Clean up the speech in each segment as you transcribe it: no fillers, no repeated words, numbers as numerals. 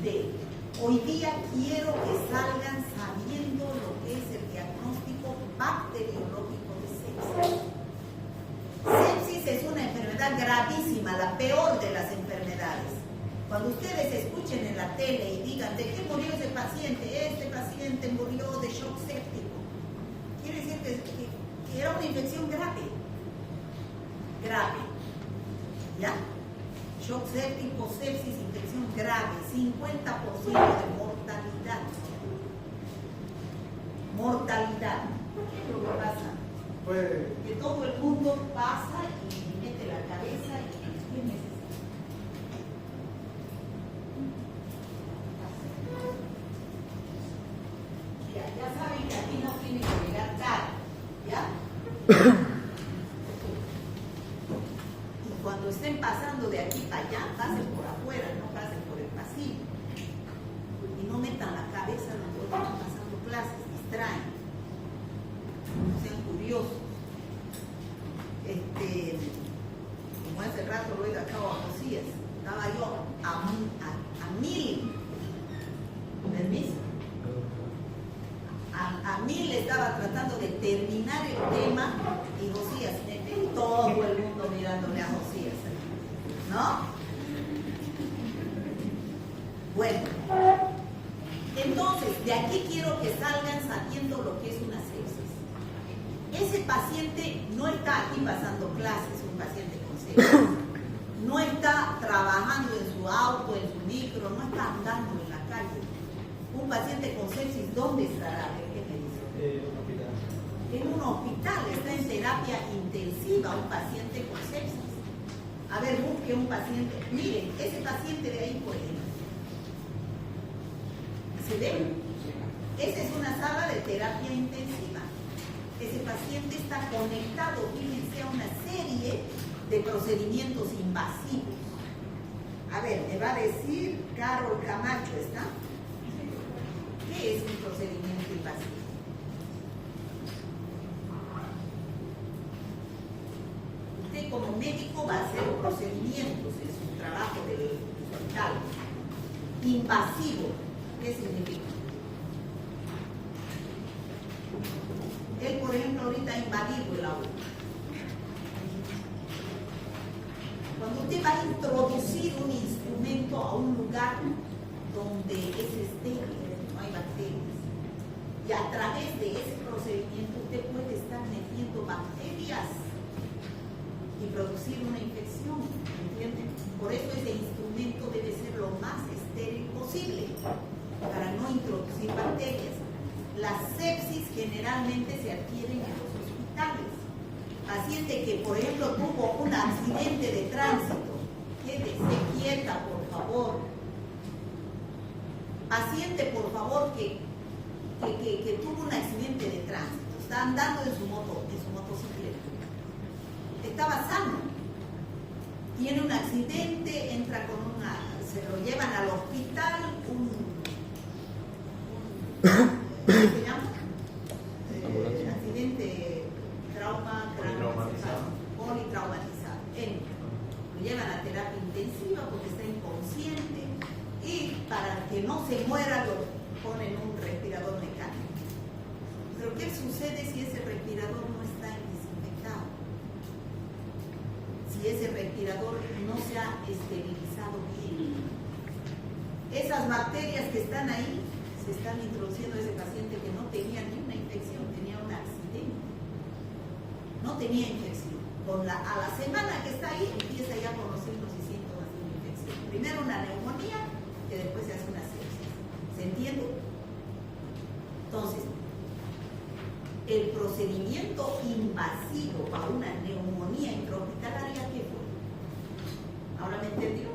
Mire, hoy día quiero que salgan sabiendo lo que es el diagnóstico bacteriológico de sepsis. Sepsis es una enfermedad gravísima, la peor de las enfermedades. Cuando ustedes escuchen en la tele y digan de qué murió ese paciente, este paciente murió de shock séptico, quiere decir que era una infección grave. ¿Ya? Shock séptico, sepsis, infección grave, 50% de mortalidad. Mortalidad. ¿Qué es lo que pasa? Que todo el mundo pasa y mete la cabeza y ¿qué necesita? Ya saben que aquí no tiene que llegar tarde, ¿ya? Y cuando estén pasando de aquí para allá, pasen por afuera, no pasen por el pasillo. Y no metan la cabeza donde están pasando clases, distraen. Sean curiosos. Como hace rato lo he dejado a Josías, estaba yo a 1000, permiso, a 1000 estaba tratando de terminar el tema y Josías, todo el mundo mirándole a Josías, ¿no? Bueno, entonces de aquí quiero que salgan sabiendo lo que es una sepsis. Ese paciente no está aquí pasando clases, un paciente con sepsis. No está trabajando en su auto, en su micro, no está andando en la calle. Un paciente con sepsis, ¿dónde estará? A ver, ¿qué me dice? En un hospital, está en terapia intensiva un paciente con sepsis. A ver, busque un paciente. Miren, ese paciente de ahí, por ejemplo. ¿Se ve? Esa es una sala de terapia intensiva. Ese paciente está conectado, fíjense, a una serie de procedimientos invasivos. A ver, me va a decir Carol Camacho, ¿está? ¿Qué es un procedimiento invasivo? Usted como médico va a hacer procedimientos en su trabajo del hospital. Invasivo, ¿qué significa? Él, por ejemplo, ahorita ha invadido el aula. Cuando usted va a introducir un instrumento a un lugar donde es estéril, no hay bacterias, y a través de ese procedimiento usted puede estar metiendo bacterias y producir una infección, ¿entienden? Por eso ese instrumento debe ser lo más estéril posible, para no introducir bacterias. Las sepsis generalmente se adquieren en los hospitales. Paciente que, por ejemplo, tuvo un accidente de tránsito, quédese quieta, por favor. Paciente, por favor, que tuvo un accidente de tránsito, está andando en su motocicleta, estaba sano, tiene un accidente, entra con se lo llevan al hospital, ¿qué se llama? Accidente politraumatizado. Lo llevan a terapia intensiva porque está inconsciente y para que no se muera lo ponen un respirador mecánico. Pero ¿qué sucede si ese respirador no está desinfectado? Si ese respirador no se ha esterilizado bien. Esas bacterias que están ahí se están introduciendo a ese paciente que no tenía ni una infección, tenía un accidente. No tenía infección. A la semana que está ahí empieza ya con los signos y síntomas de una infección. Primero una neumonía, que después se hace una sepsis. ¿Se entiende? Entonces, el procedimiento invasivo para una neumonía intrahospitalaria, ¿qué fue? ¿Ahora me entendió?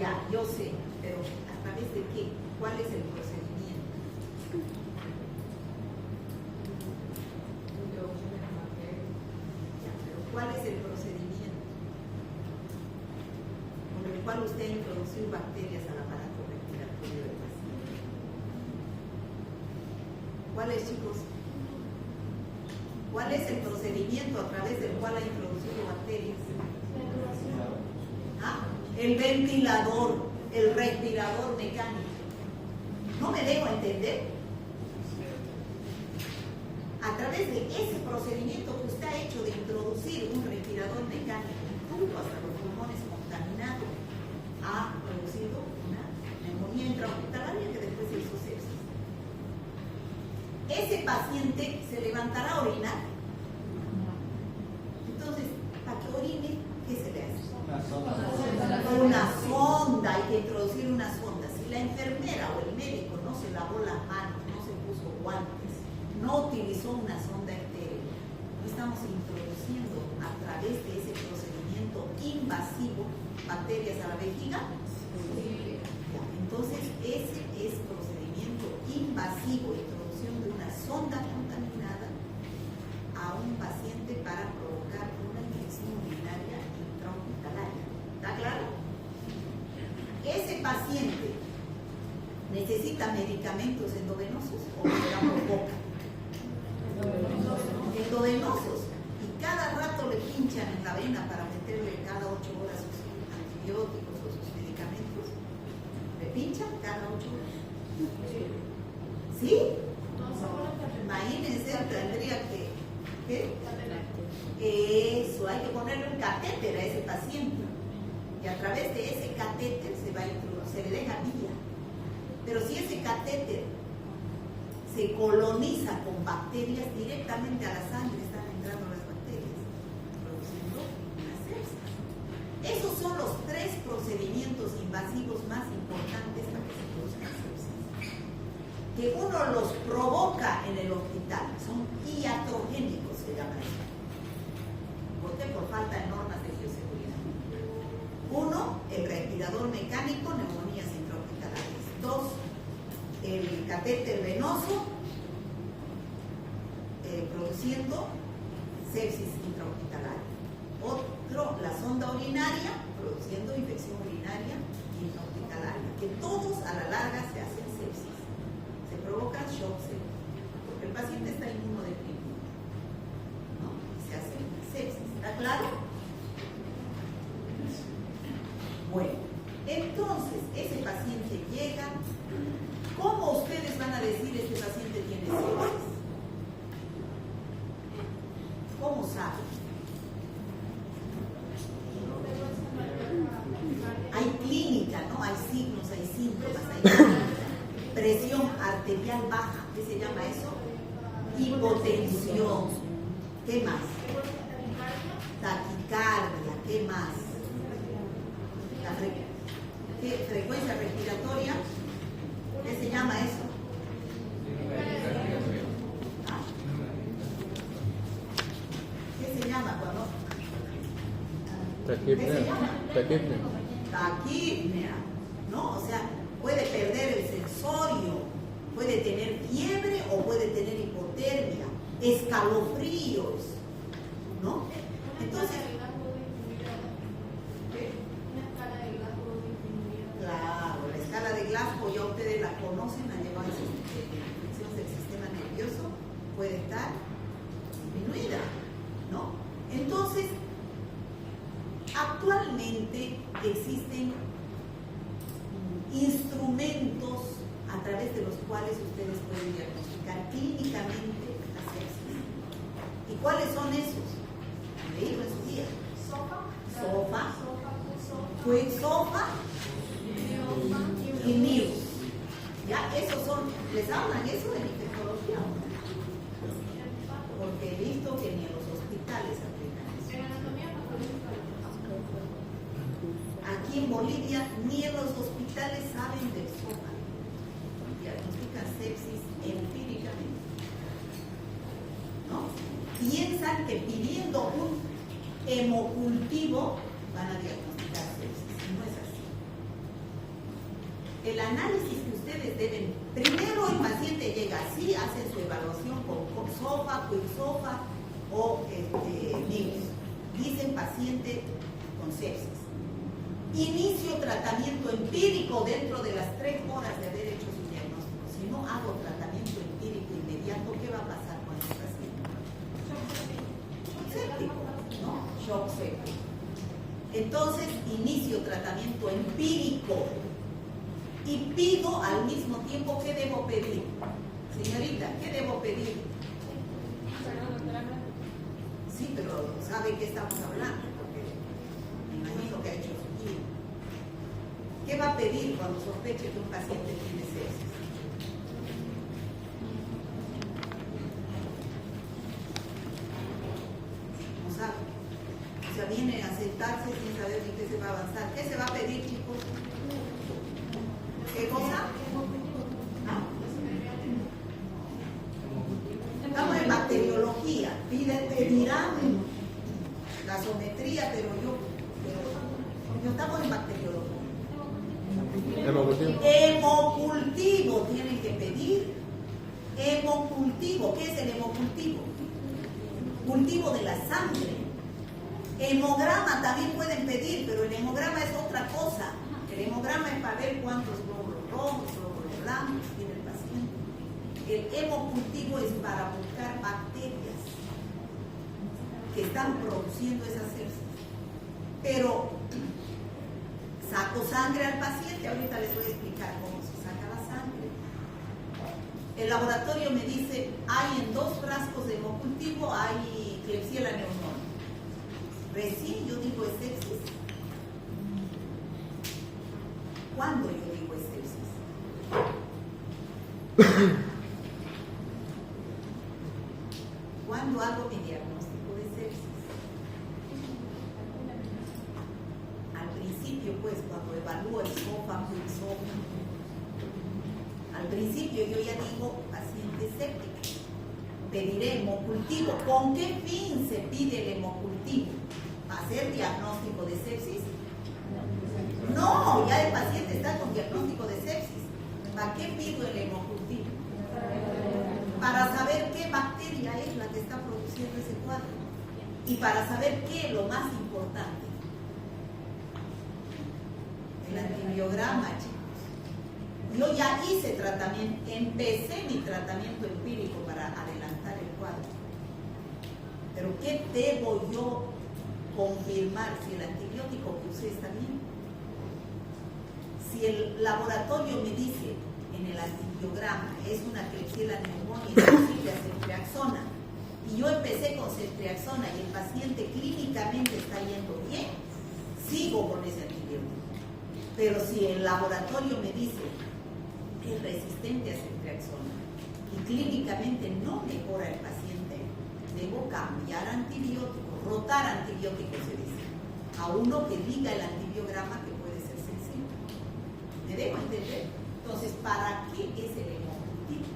Ya, yo sé, pero ¿a través de qué? ¿Cuál es el procedimiento? Ya, pero ¿cuál es el procedimiento con el cual usted ha introducido bacterias al aparato respiratorio del paciente? ¿Cuál es, chicos? ¿Cuál es el procedimiento a través del cual ha introducido bacterias? ¿Ah? El ventilador, el respirador mecánico. ¿No me dejo entender? A través de ese procedimiento que usted ha hecho de introducir un respirador mecánico junto hasta los pulmones contaminados, ha producido una neumonía intrahospitalaria que después se hizo sepsis. Ese paciente se levantará a orinar. Entonces, para que orine, ¿qué se le hace? Una sonda, hay que introducir una sonda. Si la enfermera o el médico no se lavó las manos, no se puso guantes, no utilizó una sonda estéril, no estamos introduciendo a través de ese procedimiento invasivo bacterias a la vejiga. Sí. Entonces, ese es procedimiento invasivo, introducción de una sonda contaminada a un paciente para provocar una infección urinaria intrahospitalaria. ¿Está claro? Ese paciente necesita medicamentos endovenosos o será por boca. Endovenosos, y cada rato le pinchan en la vena para meterle cada 8 horas sus antibióticos o sus medicamentos. ¿Le pinchan cada 8 horas? ¿Sí? Imagínense, tendría que... ¿qué? Eso, hay que ponerle un catéter a ese paciente. Y a través de ese catéter se le deja vía. Pero si ese catéter se coloniza con bacterias, directamente a la sangre están entrando las bacterias, produciendo una sepsis. Esos son los 3 procedimientos invasivos más importantes para que se produzcan sepsis. Que uno los provoca en el hospital, son iatrogénicos, se llama eso. ¿Por qué? Por falta de normas de bioseguridad. 1, el respirador mecánico, neumonías intrahospitalarias. 2, el catéter venoso produciendo sepsis intrahospitalaria. Otro, la sonda urinaria produciendo infección urinaria intrahospitalaria, que todos a la larga se hacen sepsis. Se provoca shock séptico, porque el paciente está inmunodeprimido, ¿no? Se hace sepsis. ¿Está claro? Bueno, entonces ese paciente llega. ¿Cómo ustedes van a decir este paciente tiene sepsis? ¿Cómo saben? Hay clínica, ¿no? Hay signos, hay síntomas, hay presión arterial baja. ¿Qué se llama eso? Hipotensión. ¿Qué más? Taquicardia. ¿Qué más? ¿Qué frecuencia respiratoria? ¿Qué se llama eso? ¿Ah? ¿Qué se llama cuando? Taquipnea. Taquipnea, ¿no? O sea, puede perder el sensorio, puede tener fiebre o puede tener hipotermia, escalofríos, ¿no? Entonces, claro, la escala de Glasgow ya ustedes la conocen, han llevado esa infección del sistema nervioso, puede estar disminuida, ¿no? Entonces, actualmente existen instrumentos a través de los cuales ustedes pueden diagnosticar clínicamente la sepsis. ¿Y cuáles son esos? Le digo en su día. SOFA, Quicksilver y NIUS. Ya, esos son, ¿les hablan eso de infectología? Porque he visto que ni en los hospitales aplican eso. Aquí en Bolivia ni en los hospitales saben del SOFA. Diagnostican sepsis empíricamente, ¿no? Piensan que pidiendo un hemocultivo van a diagnosticar sepsis. No es así. El análisis que ustedes deben, primero el paciente llega así, hacen su evaluación con SOFA, Quicksilver o NIUS. Dicen paciente con sepsis. Inicio tratamiento empírico dentro de las 3 horas de haber hecho su diagnóstico. Si no hago tratamiento empírico inmediato, ¿qué va a pasar con el paciente? resuelve. Entonces inicio tratamiento empírico y pido al mismo tiempo qué debo pedir. Señorita, ¿qué debo pedir? Sí, pero ¿sabe qué estamos hablando? Porque me imagino que ha hecho su guía. ¿Qué va a pedir cuando sospeche que un paciente tiene sepsis? No sabe. O sea, viene a sentarse sin saber ni qué se va a avanzar. ¿Qué se va a pedir, chicos? ¿Qué cosa? Estamos en bacteriología. Pedirán gasometría, pero no estamos en bacteriología. Hemocultivo tienen que pedir. Hemocultivo. ¿Qué es el hemocultivo? Cultivo de la sangre. Hemograma también pueden pedir, pero el hemograma es otra cosa. El hemograma es para ver cuántos glóbulos rojos, glóbulos blancos tiene el paciente. El hemocultivo es para buscar bacterias que están produciendo esas sepsis. Pero saco sangre al paciente, ahorita les voy a explicar cómo se saca la sangre. El laboratorio me dice, hay en 2 frascos de hemocultivo, hay Klebsiella pneumoniae. Recién yo digo es sepsis. ¿Cuándo yo digo es sepsis? ¿Cuándo hago mi diagnóstico de sepsis? Al principio, pues, cuando evalúo el esófago, al principio yo ya digo paciente séptico. Pediré hemocultivo. ¿Con qué fin se pide el hemocultivo? ¿Para hacer diagnóstico de sepsis? No, ya el paciente está con diagnóstico de sepsis. ¿Para qué pido el hemocultivo? Para saber qué bacteria es la que está produciendo ese cuadro. Y para saber qué es lo más importante. El antibiograma, chicos. Yo ya hice tratamiento, empecé mi tratamiento empírico para adelantar el cuadro. Pero ¿qué debo yo confirmar si el antibiótico que usé está bien? Si el laboratorio me dice en el antibiograma es una Klebsiella pneumoniae sensible a ceftriaxona y yo empecé con ceftriaxona y el paciente clínicamente está yendo bien, sigo con ese antibiótico. Pero si el laboratorio me dice es resistente a ceftriaxona y clínicamente no mejora el paciente, debo cambiar antibiótico, rotar antibiótico se dice, a uno que diga el antibiograma que puede ser sensible. ¿Me debo entender? Entonces, ¿para qué es el hemocultivo?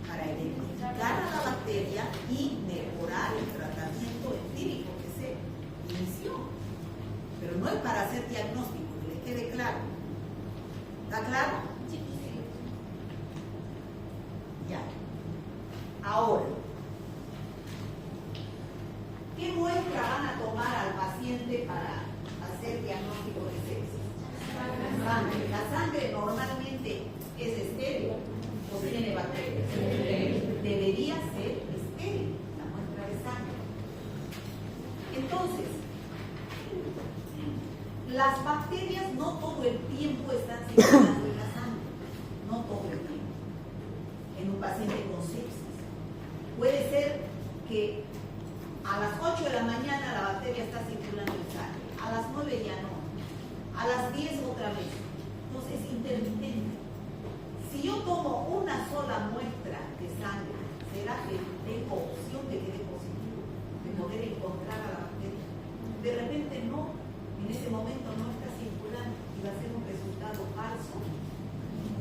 Para identificar a la bacteria y mejorar el tratamiento empírico que se inició. Pero no es para hacer diagnóstico, que les quede claro. ¿Está claro? Sí. Ya. Ahora, ¿qué muestra van a tomar al paciente para hacer diagnóstico de sepsis? Sangre. La sangre normalmente es estéril o tiene bacterias. Debería ser estéril la muestra de sangre. Entonces, las bacterias no todo el tiempo están circulando en la sangre. No todo el tiempo. En un paciente con sepsis. Puede ser que a las 8 de la mañana la bacteria está circulando en sangre. A las 9 ya no. A las 10 otra vez. Entonces es intermitente. Si yo tomo una sola muestra de sangre, ¿será que tengo opción de que dé positivo? De poder encontrar a la bacteria. De repente no, en ese momento no está circulando y va a ser un resultado falso.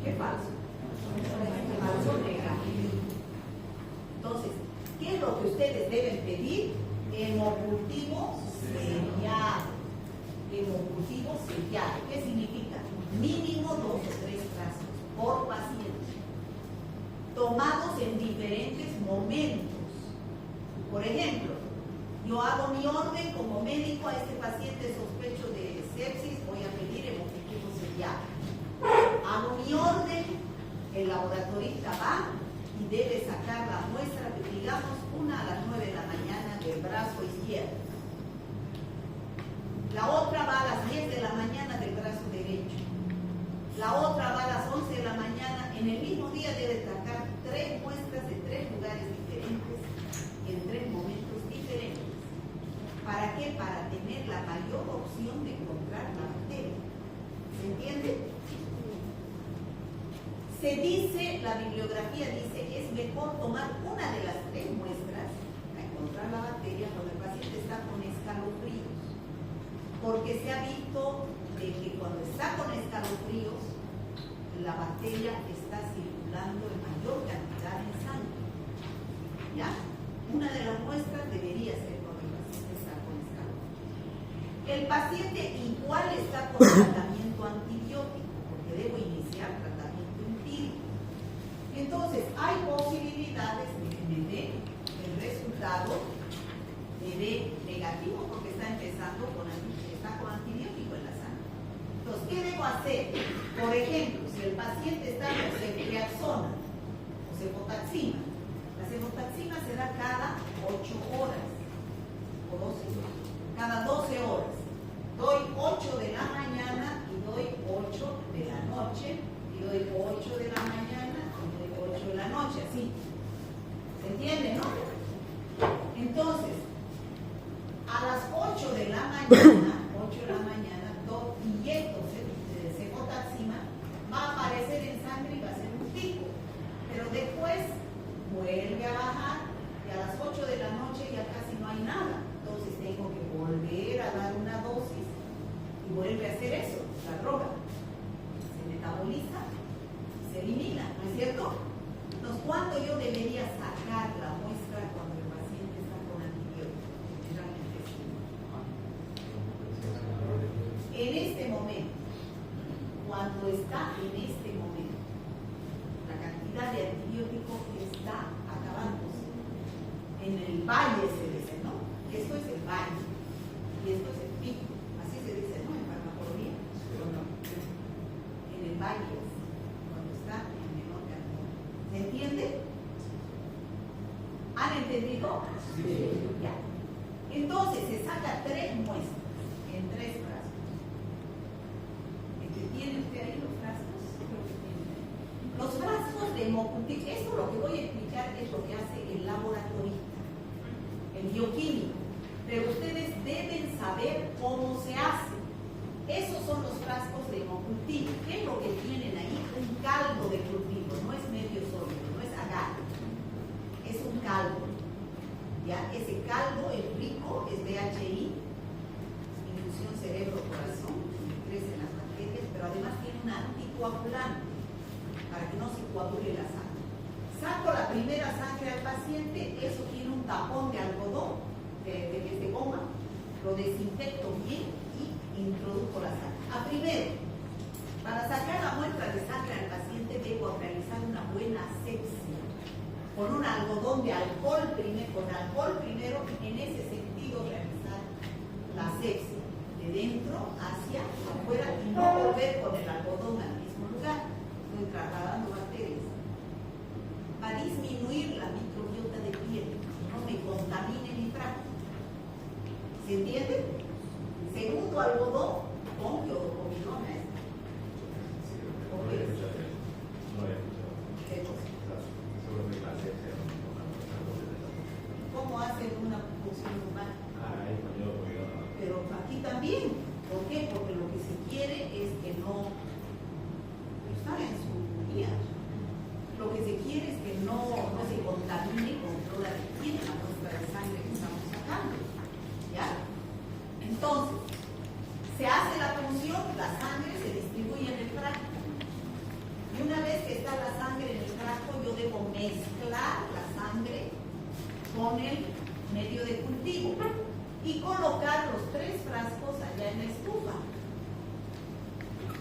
¿Qué falso? Falso negativo. Entonces, ¿qué es lo que ustedes deben pedir? Hemocultivo sellado. Hemocultivo sellado. ¿Qué significa? Mínimo 2 o 3 frascos por paciente, tomados en diferentes momentos. Por ejemplo, yo hago mi orden como médico a este paciente sospecho de sepsis, voy a pedir hemocultivo sellado. Hago mi orden, el laboratorista va y debe sacar la muestra, digamos, una a las 9 de la mañana del brazo izquierdo. mayor opción de encontrar la bacteria. ¿Se entiende? Se dice, la bibliografía dice, es mejor tomar una de las 3 muestras para encontrar la bacteria cuando el paciente está con escalofríos, porque se ha visto de que cuando está con escalofríos, la bacteria está circulando en mayor cantidad en sangre. ¿Ya? Una de las muestras debería ser cuando el paciente está con escalofríos. El paciente igual está con tratamiento antibiótico, porque debo iniciar tratamiento empírico. Entonces, hay posibilidades de que me dé el resultado, me dé negativo, porque está empezando con antibiótico en la sangre. Entonces, ¿qué debo hacer? Por ejemplo, si el paciente está con ceftriaxona o cefotaxima, la cefotaxima se da cada 8 horas o 12 horas, cada 12 horas. Doy 8 de la mañana y doy 8 de la noche, y doy 8 de la mañana y doy 8 de la noche, así. ¿Se entiende, no? Entonces, a las 8 de la mañana, doy inyecto cefotaxima, va a aparecer en sangre y va a ser un pico, pero después vuelve a bajar y a las 8 de la noche ya casi no hay nada. Entonces tengo que volver a dar una dosis y vuelve a hacer eso, la droga. Se metaboliza, se elimina, ¿no es cierto? Entonces, ¿cuánto yo debería sacar la muestra cuando el paciente está con antibióticos? Generalmente sí. En este momento, cuando está en este momento, la cantidad de antibiótico está acabándose. En el valle se dice, ¿no? Esto es el valle y esto es el pico. Así se dice, ¿no? En farmacología. En el valle es cuando está en menor cantidad. ¿Se entiende? ¿Han entendido? Sí. Ya. Entonces se saca 3 muestras en 3 frascos. ¿Tiene usted ahí los frascos? Creo que tiene. Los frascos de hemocultic, esto lo que voy a explicar es lo que hace el laboratorista, el bioquímico, pero ustedes deben saber cómo se hace. Esos son los frascos de hemocultic. ¿Qué es lo que tienen ahí? Un caldo de cultivo, no es medio sólido, no es agar, es un caldo. ¿Ya? Ese caldo es rico, es BHI, infusión cerebro-corazón, crecen las bacterias, pero además tiene un anticoagulante para que no se coagule la sangre. Saco la primera sangre al paciente, eso tiene un tapón de algodón, de goma, lo desinfecto bien y introduzco la sangre. Primero, para sacar la muestra de sangre al paciente debo realizar una buena asepsia, con un algodón de alcohol primero, en ese sentido realizar la asepsia, de dentro hacia afuera y no volver con el algodón al mismo lugar. Estoy trasladando bacterias. Para disminuir la microbiota de piel, no me contamine mi frasco. ¿Se entiende? Segundo algodón, con clorocomilona. ¿Cómo hacen una punción humana? Pero aquí también. ¿Por qué? Porque lo que se quiere es que no está en su guía. Lo que se quiere es que no se contamine con toda la muestra de sangre que estamos sacando. ¿Ya? Entonces, se hace la punción, la sangre se distribuye en el frasco. Y una vez que está la sangre en el frasco, yo debo mezclar la sangre con el medio de cultivo y colocar los 3 frascos allá en la estufa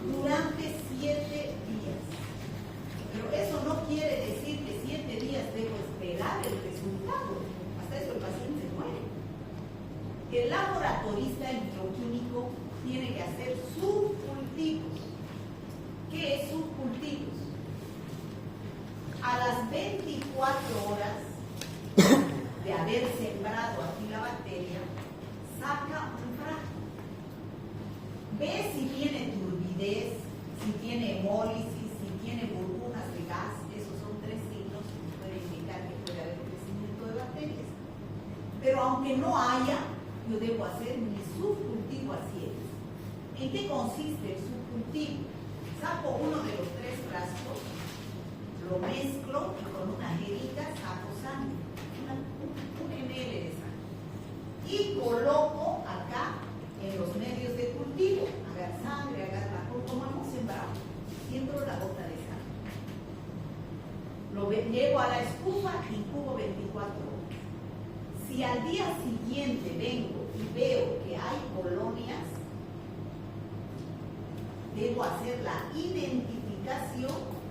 durante 7 días. Pero eso no quiere decir que 7 días debo esperar el resultado. Hasta eso el paciente muere. El laboratorista, el bioquímico, tiene que hacer subcultivos. ¿Qué es subcultivos? A las 24 horas de haber sembrado aquí la bacteria, saca un frasco. Ve si tiene turbidez, si tiene hemólisis, si tiene burbujas de gas. Esos son 3 signos que pueden indicar que puede haber crecimiento de bacterias. Pero aunque no haya, yo debo hacer mi subcultivo a ciegas. ¿En qué consiste el subcultivo? Saco uno de los 3 frascos, lo mezclo y con una jeringa saco sangre, un ml de sangre, y coloco acá en los medios de cultivo, agarrar sangre, agarrar como hemos sembrado, siembro la gota de sangre. Lo llevo a la estufa, incubo 24 horas. Si al día siguiente vengo y veo que hay colonias, debo hacer la identificación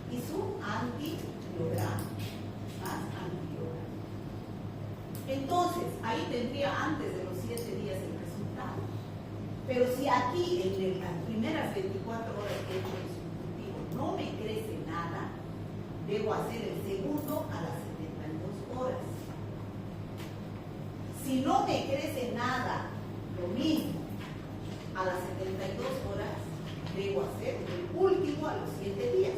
y su antibiograma, más antibiograma. Entonces, ahí tendría antes de los 7 días el resultado. Pero si aquí, en las primeras 24 horas que he hecho el subcultivo, no me crece nada, debo hacer el segundo a las 72 horas. Si no me crece nada, lo mismo, a las 72 horas, debo hacer el último a los 7 días.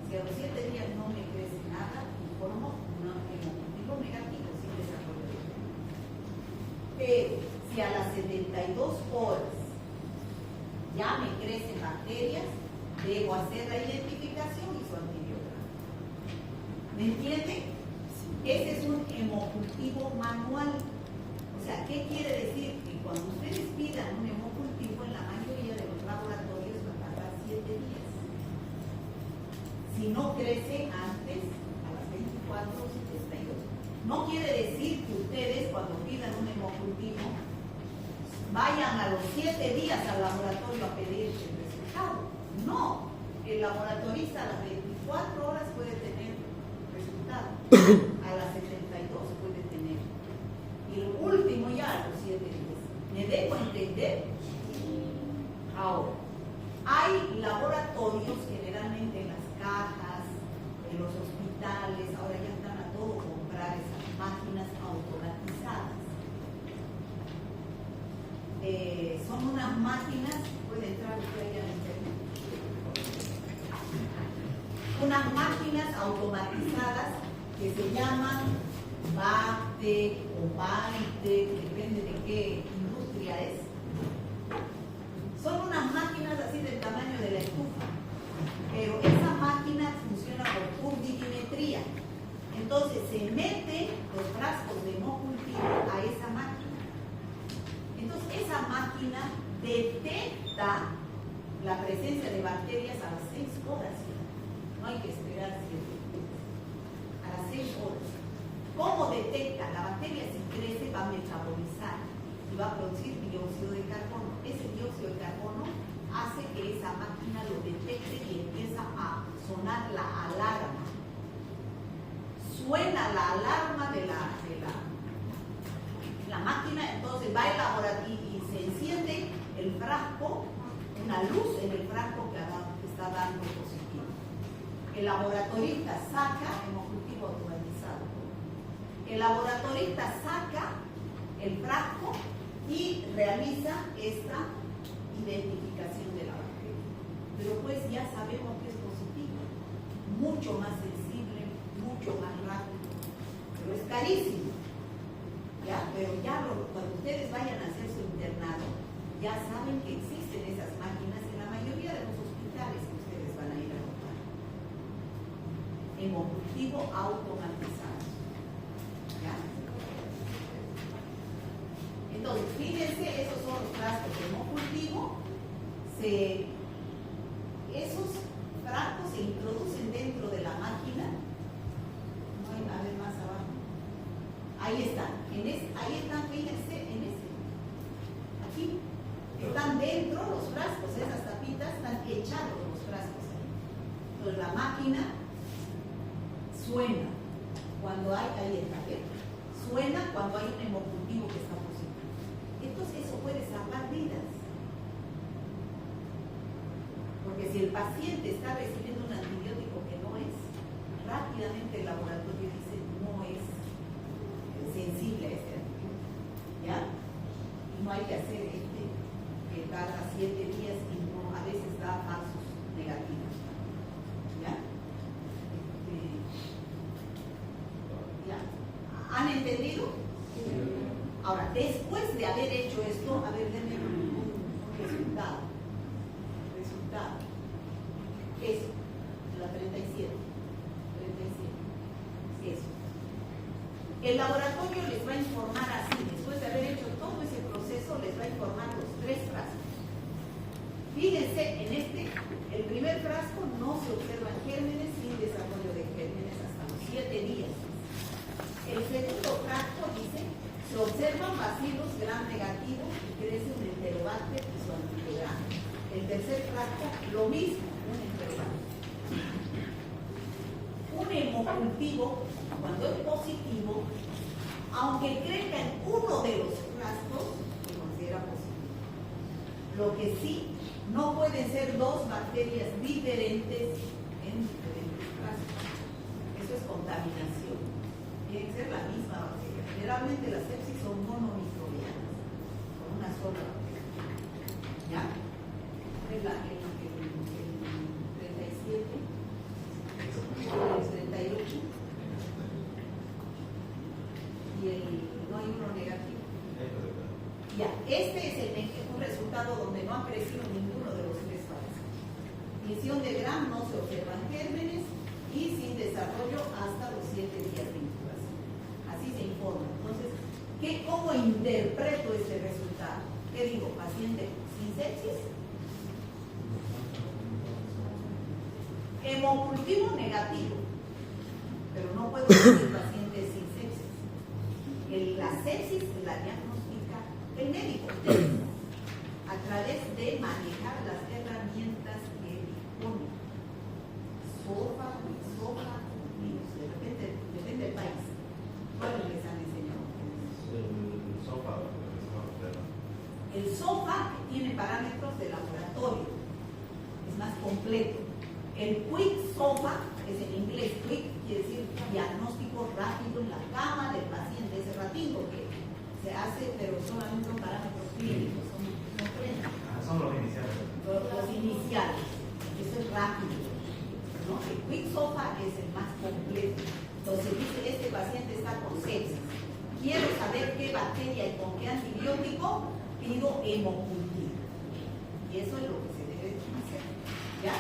Si a los 7 días no me crece nada, informo un hemocultivo negativo sin desarrollo de enfermedad. Pero si a las 72 horas ya me crecen bacterias, debo hacer la identificación y su antibiograma. ¿Me entienden? Ese es un hemocultivo manual. O sea, ¿qué quiere decir? Que cuando ustedes pidan un hemocultivo, en la mayoría de los laboratorios va a tardar 7 días. Si no crece antes, a las 24 o 72. No quiere decir que ustedes, cuando pidan un hemocultivo, vayan a los 7 días al laboratorio a pedir el resultado. No, el laboratorista a las 24 horas puede tener resultado, a las 72 puede tener, y lo último ya a los 7 días. ¿Me dejo entender? Ahora, hay laboratorios generalmente en las cajas, en los hospitales, ahora ya están a todo comprar esas máquinas automatizadas. Son unas máquinas, puede entrar usted ahí a internet, unas máquinas automatizadas que se llaman Bactec o Bactec, depende de qué industria es. Son unas máquinas así del tamaño de la estufa, pero esa máquina funciona por turbidimetría. Entonces se meten los frascos de hemocultivo a esa máquina. Entonces esa máquina detecta la presencia de bacterias a las 6 horas. No hay que esperar 7 días. A las 6 horas. ¿Cómo detecta? La bacteria, si crece, va a metabolizar y va a producir dióxido de carbono. Ese dióxido de carbono hace que esa máquina lo detecte y empieza a sonar la alarma. Suena la alarma de la máquina, entonces va el laboratorio y se enciende el frasco, una luz en el frasco que está dando positivo. El laboratorista saca hemocultivo automatizado. El laboratorista saca el frasco y realiza esta identificación de la bacteria. Pero pues ya sabemos que es positivo, mucho más sensible, mucho más rápido, pero es carísimo. ¿Ya? Pero ya cuando ustedes vayan a hacer su internado, ya saben que existen esas máquinas en la mayoría de los hospitales que ustedes van a ir a comprar. Hemocultivo automatizado. ¿Ya? Entonces, fíjense, esos son los frascos de hemocultivo. Esos frascos se introducen dentro de la máquina. No hay nada más abajo. Ahí están. Ahí están, fíjense, en aquí. Están dentro los frascos, esas tapitas están echados los frascos ahí. Entonces la máquina suena cuando ahí está, ¿bien? Suena cuando hay un hemocultivo que está positivo. Entonces eso puede salvar vidas. Porque si el paciente está recibiendo un antibiótico que no es, rápidamente el laboratorio dice no es sensible a este antibiótico. ¿Ya? Y no hay que hacer que tarda 7 días y no, a veces da falsos negativos. ¿Ya? ¿Ya? ¿Han entendido? Ahora, después de haber hecho esto, a ver, denme un resultado. Eso, la 37. Eso. El laboratorio les va a informar así, después de haber hecho todo ese proceso, les va a informar los 3 frascos. Fíjense, en el primer frasco no se observan gérmenes sin desarrollo de gérmenes hasta los 7 días. El segundo frasco dice, se observan bacilos gram negativos y crece un enterobacter y su antigramo. El tercer frasco, lo mismo, un enterobacter. Un hemocultivo, cuando es positivo, aunque crezca en uno de los frascos, se considera positivo. Lo que sí, no pueden ser 2 bacterias diferentes en diferentes frascos. Eso es contaminación. Tiene que ser la misma bacteria. Generalmente las sepsis son monomicrobianas, con una sola bacteria. ¿Ya? El 37, el 38 y no hay uno negativo. Ya, este es un resultado donde no ha crecido ninguno de los 3 fases. Misión de Gram, no se observan gérmenes y sin desarrollo hasta los 7 días de incubación. Así se informa. Entonces, ¿cómo interpreto este resultado? ¿Qué digo? ¿Paciente sin sepsis? Hemocultivo negativo, pero no puedo decir paciente sin sepsis. La sepsis la diagnostica el médico a través de manejar las herramientas que dispone. Sopa, virus, depende del país. ¿Cuáles les han enseñado? El SOFA tiene parámetros de laboratorio, es más completo. El Quick SOFA es en inglés, Quick quiere decir diagnóstico rápido en la cama del paciente, ese ratito que se hace, pero solamente son parámetros clínicos, son los iniciales. Los iniciales, eso es rápido, ¿no? El Quick SOFA es el más completo. Entonces dice, este paciente está con sepsis. Quiero saber qué bacteria y con qué antibiótico, pido hemocultivo. Y eso es lo que se debe hacer. ¿Ya?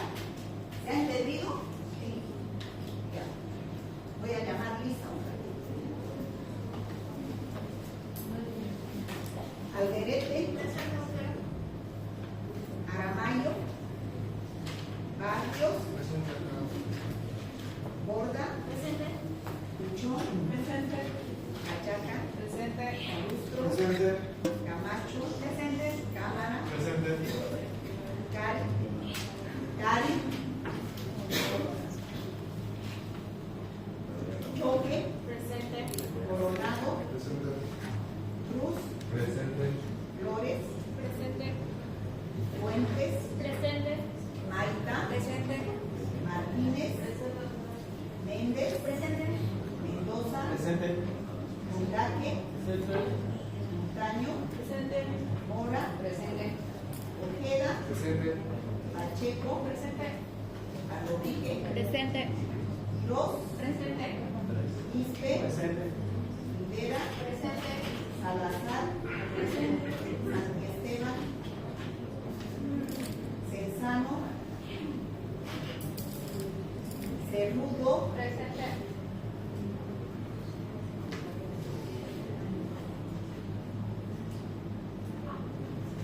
¿Se ha entendido? Sí. Ya. Voy a llamar Lisa otra vez. Alderete. Aramayo. Barrios. Borda. Presente. Puchón. Presente. Cachaca. Presente. Calustro. Presente. Camacho. Presente. Cámara. Presente. Cari. Choque. Presente. Coronado. Cruz. Presente. Flores. Presente. Fuentes. Presente. Maita. Presente. Martínez. Méndez. Presente. Mendoza. Presente. Montaque. Presente. Montaño. Presente. Mora. Presente. Ojeda. Presente. Pacheco. Presente. Rodríguez. Presente. Quiroz. Presente. Ispe. Presente. Rivera. Presente. Salazar. Presente. San Esteban. Cenzano. Cerrudo. Presente.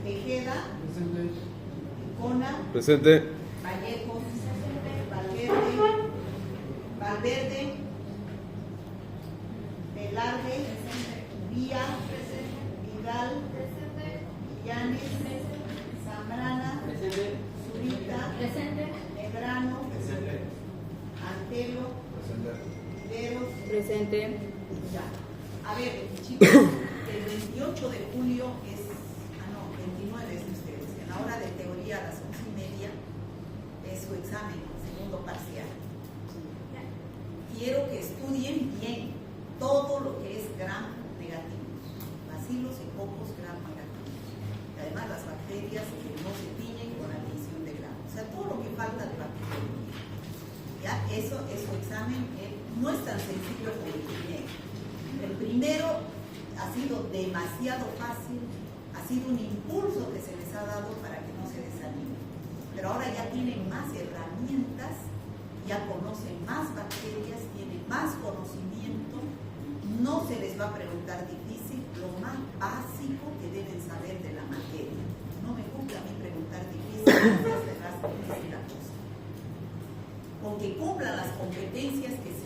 Tejeda. Presente. Icona. Presente. Vallejos. Presente. Valverde. Velarde. Vía. Vidal. Presente. Villanes. Zambrana. Presente. Zurita. Presente. Medrano. Presente. Antelo. Presente. Riveros. Presente. Ya. A ver, chicos, el 28 de julio es, 29 es de ustedes, en la hora de teoría a las 11:30 es su examen, segundo parcial. Quiero que estudien bien todo lo que es gram negativos, bacilos y cocos gram negativos. Y además las bacterias que no se tiñen con la adición de gram. O sea, todo lo que falta de bacteriología. Ya, eso es su examen, no es tan sencillo como el primero. El primero, ha sido demasiado fácil, ha sido un impulso que se les ha dado para que no se desanimen. Pero ahora ya tienen más herramientas, ya conocen más bacterias, tienen más conocimiento, no se les va a preguntar difícil, lo más básico que deben saber de la materia. No me gusta a mí preguntar difícil, no se hace más difícil la cosa. Con que cumplan las competencias que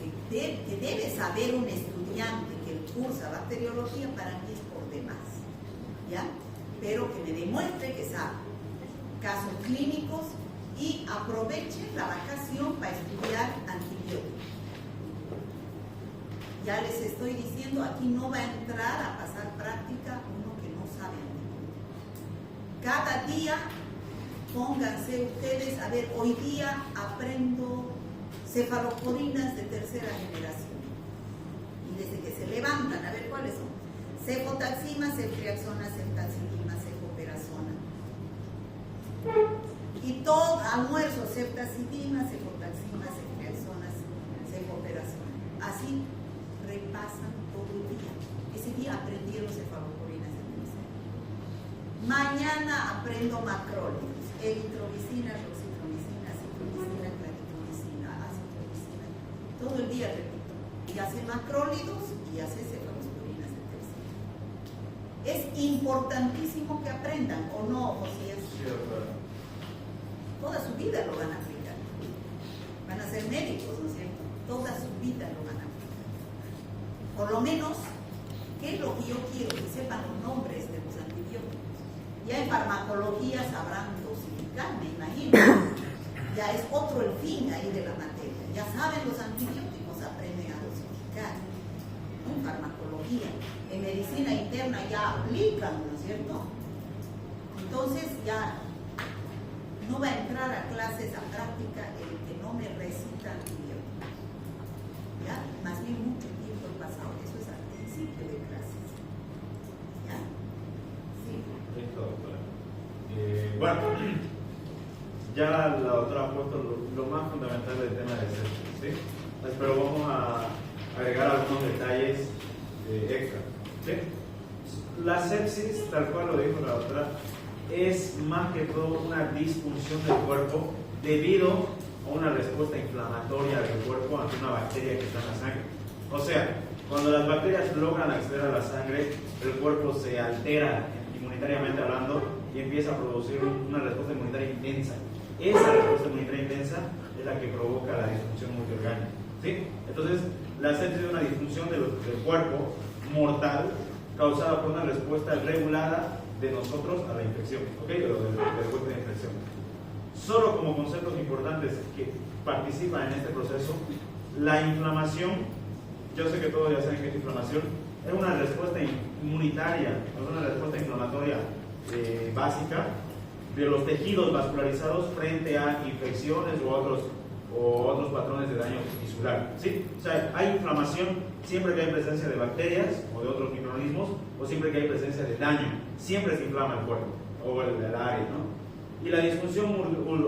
debe saber un estudiante que cursa bacteriología, para mí es por demás, ¿ya? Pero que me demuestre que sabe casos clínicos y aproveche la vacación para estudiar antibióticos. Ya les estoy diciendo, aquí no va a entrar a pasar práctica uno que no sabe antibióticos. Cada día pónganse ustedes, a ver, hoy día aprendo cefalosporinas de tercera generación. Y desde que se levantan, a ver cuáles son. Cefotaxima, ceftriaxona, ceftazidima, cefoperazona. Y todo, almuerzo, ceftazidima, cefotaxima, ceftriaxona, cefoperazona. Así repasan todo el día. Ese día aprendieron cefalosporinas de tercera. Mañana aprendo macrólidos. Eritromicina, roxitromicina, acitromicina, claritromicina, acitromicina. Todo el día repito. Y hace macrólidos y hace cefalosporinas de tercera. Es importantísimo que aprendan, ¿o no, Josías? Sí, doctora. Toda su vida lo van a aplicar. Van a ser médicos, ¿no es cierto? Toda su vida lo van a aplicar. Por lo menos, ¿qué es lo que yo quiero? Que sepan los nombres de los antibióticos. Ya en farmacología sabrán dosificar, me imagino. Ya es otro el fin ahí de la materia. Ya saben los antibióticos, aprenden a dosificar. ¿No? En farmacología. En medicina interna ya aplican, ¿no es cierto? Entonces ya no va a entrar a clases a práctica el que no me recita antibióticos. ¿Ya? Más bien mucho tiempo he pasado. Eso es al principio de clases. ¿Ya? Sí. Listo, doctora. Bueno, ya la doctora ha puesto lo más fundamental del tema de sepsis, ¿sí? Pero vamos a agregar algunos detalles extra, ¿sí? La sepsis, tal cual lo dijo la doctora, es más que todo una disfunción del cuerpo debido a una respuesta inflamatoria del cuerpo ante una bacteria que está en la sangre. O sea, cuando las bacterias logran acceder a la sangre, el cuerpo se altera inmunitariamente hablando y empieza a producir una respuesta inmunitaria intensa. Esa respuesta inmunitaria intensa es la que provoca la disfunción multiorgánica, ¿sí? Entonces, la sepsis es una disfunción del cuerpo mortal causada por una respuesta regulada de nosotros a la infección, ¿ok? O del cuerpo de infección. Solo como conceptos importantes que participan en este proceso, la inflamación, yo sé que todos ya saben que es inflamación, es una respuesta inmunitaria, es una respuesta inflamatoria básica de los tejidos vascularizados frente a infecciones o otros patrones de daño tisular, ¿sí? O sea, hay inflamación siempre que hay presencia de bacterias o de otros microorganismos o siempre que hay presencia de daño, siempre se inflama el cuerpo o el área, ¿no? Y la disfunción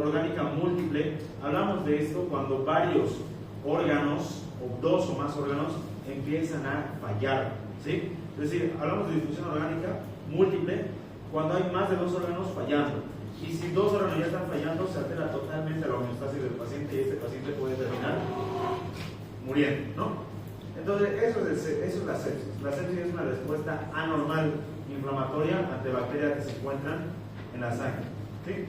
orgánica múltiple, hablamos de esto cuando varios órganos o dos o más órganos empiezan a fallar, ¿sí? Es decir, hablamos de disfunción orgánica múltiple cuando hay más de dos órganos fallando. Y si dos órganos ya están fallando, se altera totalmente la homeostasis del paciente y este paciente puede terminar muriendo, ¿no? Entonces, eso es la sepsis. La sepsis es una respuesta anormal inflamatoria ante bacterias que se encuentran en la sangre, ¿sí?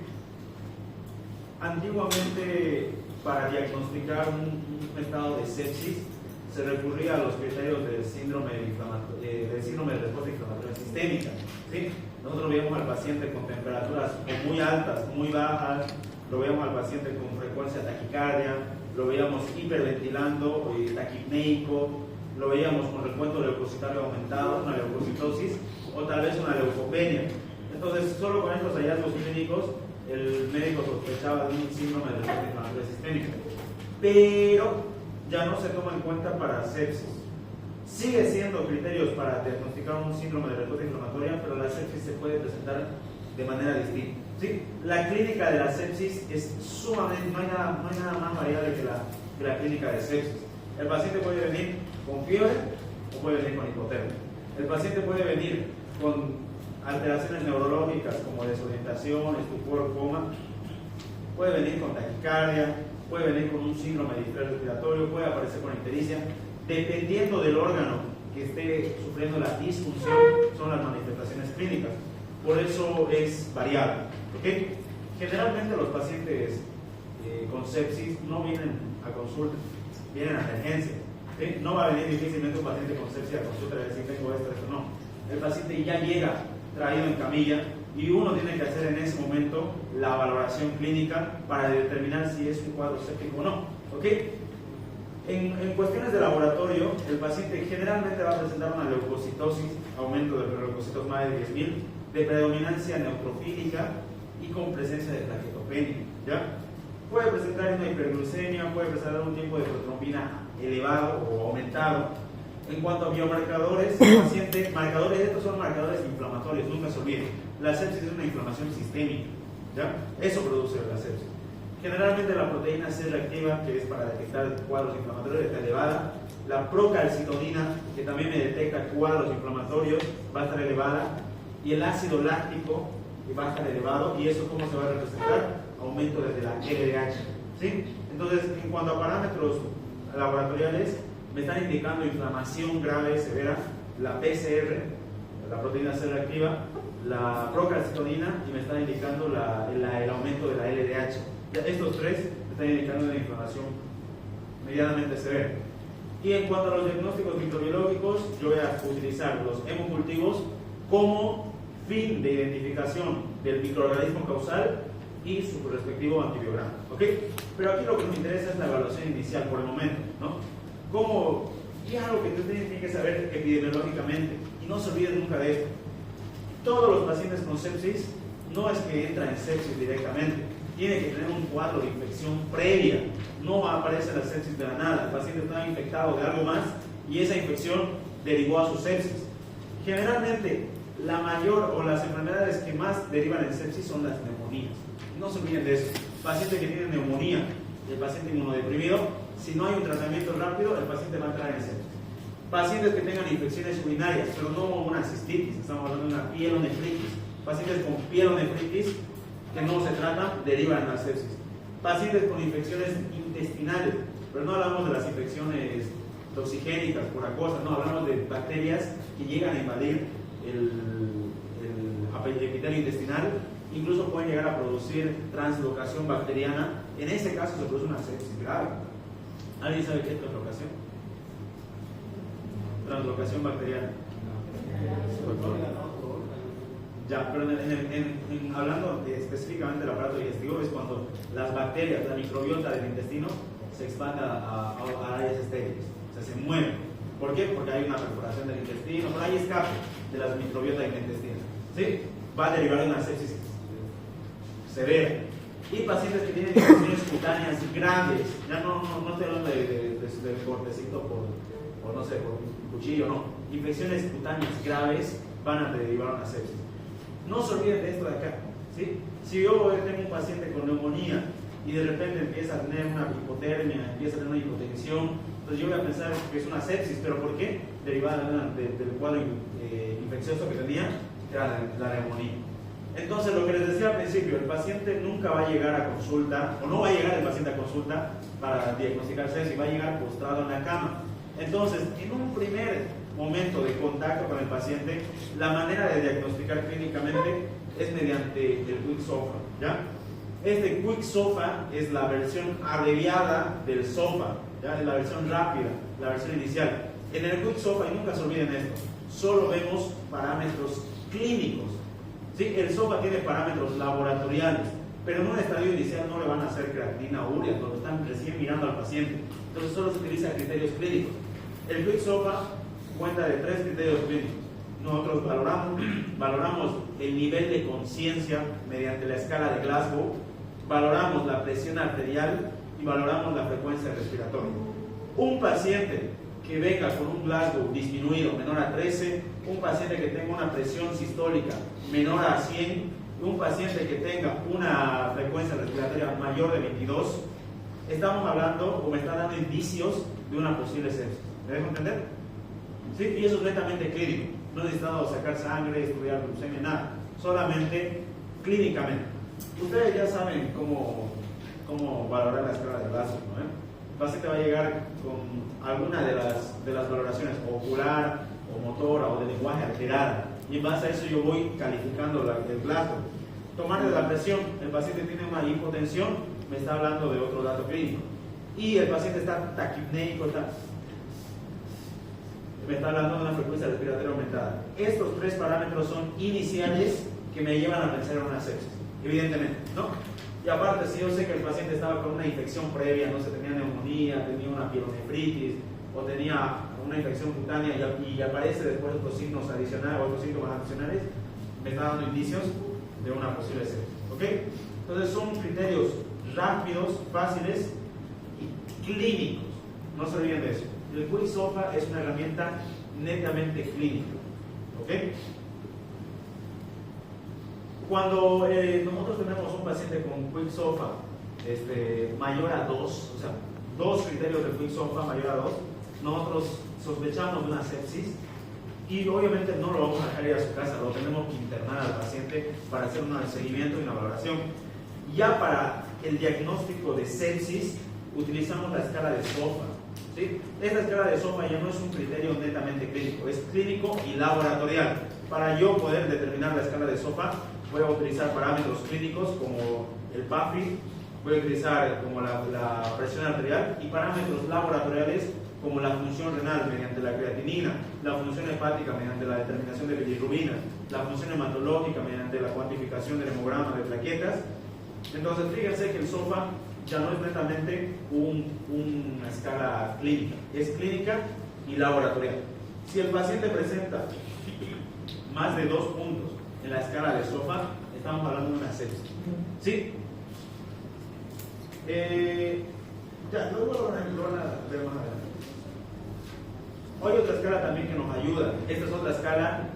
Antiguamente, para diagnosticar un estado de sepsis, se recurría a los criterios del síndrome de respuesta inflamatoria sistémica, ¿sí? Nosotros veíamos al paciente con temperaturas muy altas, muy bajas, lo veíamos al paciente con frecuencia de taquicardia, lo veíamos hiperventilando, taquipneico, lo veíamos con recuento leucocitario aumentado, una leucocitosis o tal vez una leucopenia. Entonces, solo con estos hallazgos clínicos, el médico sospechaba de un síndrome de respuesta inflamatoria sistémica. Pero ya no se toma en cuenta para sepsis. Sigue siendo criterios para diagnosticar un síndrome de respuesta inflamatoria, pero la sepsis se puede presentar de manera distinta, ¿sí? La clínica de la sepsis es sumamente, no hay nada más variable que la clínica de sepsis. El paciente puede venir con fiebre o puede venir con hipotermia. El paciente puede venir con alteraciones neurológicas como desorientación, estupor, coma, puede venir con taquicardia, puede venir con un síndrome de distrés respiratorio, puede aparecer con ictericia, dependiendo del órgano que esté sufriendo la disfunción, son las manifestaciones clínicas. Por eso es variable. ¿Okay? Generalmente los pacientes con sepsis no vienen a consulta, vienen a emergencia. ¿Okay? No va a venir difícilmente un paciente con sepsis a consulta y decir tengo esto, no. El paciente ya llega traído en camilla y uno tiene que hacer en ese momento la valoración clínica para determinar si es un cuadro séptico o no. ¿Okay? En cuestiones de laboratorio, el paciente generalmente va a presentar una leucocitosis, aumento de leucocitos más de 10.000, de predominancia neutrofílica y con presencia de plaquetopenia. ¿Ya? Puede presentar una hiperglucemia, puede presentar un tiempo de protrombina elevado o aumentado. En cuanto a biomarcadores, el paciente, marcadores, estos son marcadores inflamatorios, nunca se olviden. La sepsis es una inflamación sistémica, ¿ya? Eso produce la sepsis. Generalmente la proteína C reactiva, que es para detectar cuadros inflamatorios, está elevada. La procalcitonina, que también me detecta cuadros inflamatorios, va a estar elevada. Y el ácido láctico, que va a estar elevado. ¿Y eso cómo se va a representar? Aumento desde la LDH. ¿Sí? Entonces, en cuanto a parámetros laboratoriales, me están indicando inflamación grave, severa, la PCR, la proteína C reactiva, la procalcitonina, y me están indicando el aumento de la LDH. Estos tres me están indicando una inflamación medianamente severa. Y en cuanto a los diagnósticos microbiológicos, yo voy a utilizar los hemocultivos como fin de identificación del microorganismo causal y su respectivo antibiograma. ¿Okay? Pero aquí lo que nos interesa es la evaluación inicial por el momento, ¿no? ¿Cómo? Y algo que ustedes tienen que saber epidemiológicamente, y no se olviden nunca de esto. Todos los pacientes con sepsis no es que entran en sepsis directamente, tiene que tener un cuadro de infección previa, no aparece la sepsis de la nada, el paciente está infectado de algo más y esa infección derivó a su sepsis. Generalmente, la mayor o las enfermedades que más derivan en sepsis son las neumonías. No se olviden de eso. Paciente que tiene neumonía, el paciente inmunodeprimido, si no hay un tratamiento rápido, el paciente va a entrar en sepsis. Pacientes que tengan infecciones urinarias, pero no una cistitis, estamos hablando de una pielonefritis. Pacientes con pielonefritis que no se tratan, derivan en la sepsis. Pacientes con infecciones intestinales, pero no hablamos de las infecciones toxigénicas por acosa, no, hablamos de bacterias que llegan a invadir el epitelio intestinal, incluso pueden llegar a producir translocación bacteriana. En ese caso se produce una sepsis grave. ¿Alguien sabe qué es translocación? Translocación bacteriana. Ya, pero hablando específicamente del aparato digestivo, es cuando las bacterias, la microbiota del intestino, se expande a áreas estériles, o sea, se mueven. ¿Por qué? Porque hay una perforación del intestino, pero hay escape de las microbiotas del intestino. ¿Sí? Va a derivar de una sepsis severa. Y pacientes que tienen infecciones cutáneas grandes, ya no estoy hablando del cortecito por no sé, por un cuchillo, no. Infecciones cutáneas graves van a derivar a una sepsis. No se olviden de esto de acá, ¿sí? Si yo tengo un paciente con neumonía y de repente empieza a tener una hipotermia, empieza a tener una hipotensión, entonces yo voy a pensar que es una sepsis, ¿pero por qué? Derivada del cuadro infeccioso que tenía, que era la neumonía. Entonces, lo que les decía al principio, el paciente nunca va a llegar a consulta, o no va a llegar el paciente a consulta para diagnosticar sepsis, va a llegar postrado en la cama. Entonces, en un primer momento de contacto con el paciente, la manera de diagnosticar clínicamente es mediante el Quick SOFA, ¿ya? Este Quick SOFA es la versión abreviada del SOFA, ¿ya? Es la versión rápida, la versión inicial. En el Quick SOFA, y nunca se olviden esto, solo vemos parámetros clínicos. ¿Sí? El SOFA tiene parámetros laboratoriales, pero en un estadio inicial no le van a hacer creatinina o urea, cuando están recién mirando al paciente. Entonces solo se utiliza criterios clínicos. El Quick SOFA cuenta de 3 criterios clínicos. Nosotros valoramos el nivel de conciencia mediante la escala de Glasgow, valoramos la presión arterial y valoramos la frecuencia respiratoria. Un paciente que venga con un Glasgow disminuido menor a 13, un paciente que tenga una presión sistólica menor a 100, un paciente que tenga una frecuencia respiratoria mayor de 22, estamos hablando o me está dando indicios de una posible sepsis. ¿Me dejo entender? ¿sí? Y eso es netamente clínico. No he necesitado sacar sangre, estudiar glucemia, nada. Solamente clínicamente. Ustedes ya saben cómo valorar la escala de Glasgow, ¿no? El paciente va a llegar con alguna de las valoraciones ocular o motora o de lenguaje alterada. Y en base a eso yo voy calificando el Glasgow. Tomarle la presión, el paciente tiene una hipotensión, me está hablando de otro dato clínico. Y el paciente está taquipnéico, me está hablando de una frecuencia respiratoria aumentada. Estos tres parámetros son iniciales que me llevan a pensar en una sepsis, evidentemente, ¿no? Y aparte, si yo sé que el paciente estaba con una infección previa, no sé, tenía neumonía, tenía una pielonefritis o tenía una infección cutánea y aparece después otros signos adicionales, otros síntomas adicionales, me está dando indicios de una posible sepsis, ¿ok? Entonces son criterios rápidos, fáciles y clínicos. No se olviden de eso. El Quick-SOFA es una herramienta netamente clínica, ¿ok? Cuando nosotros tenemos un paciente con Quick-SOFA mayor a 2, o sea, 2 criterios de Quick-SOFA mayor a 2, nosotros sospechamos de una sepsis y obviamente no lo vamos a dejar ir a su casa, lo tenemos que internar al paciente para hacer un seguimiento y una valoración. Ya para el diagnóstico de sepsis utilizamos la escala de SOFA, ¿sí? Esta escala de SOFA ya no es un criterio netamente clínico, es clínico y laboratorial. Para yo poder determinar la escala de SOFA voy a utilizar parámetros clínicos como el PAFI, voy a utilizar como la presión arterial y parámetros laboratoriales como la función renal mediante la creatinina, la función hepática mediante la determinación de bilirrubina, la función hematológica mediante la cuantificación del hemograma de plaquetas. Entonces fíjense que el SOFA ya no es netamente una escala clínica, es clínica y laboratorial. Si el paciente presenta más de 2 puntos en la escala de SOFA, estamos hablando de una sepsis, ¿sí? Ya, luego lo van a ver más adelante. Hay otra escala también que nos ayuda. Esta es otra escala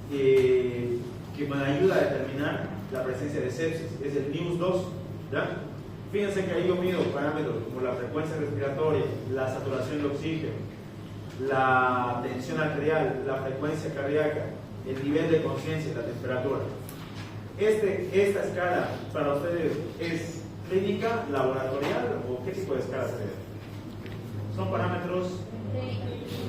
que me ayuda a determinar la presencia de sepsis. Es el NEWS-2, ¿ya? Fíjense que ahí yo mido parámetros como la frecuencia respiratoria, la saturación de oxígeno, la tensión arterial, la frecuencia cardíaca, el nivel de conciencia y la temperatura. Esta escala para ustedes es clínica, laboratorial o qué tipo de escala sería? Son parámetros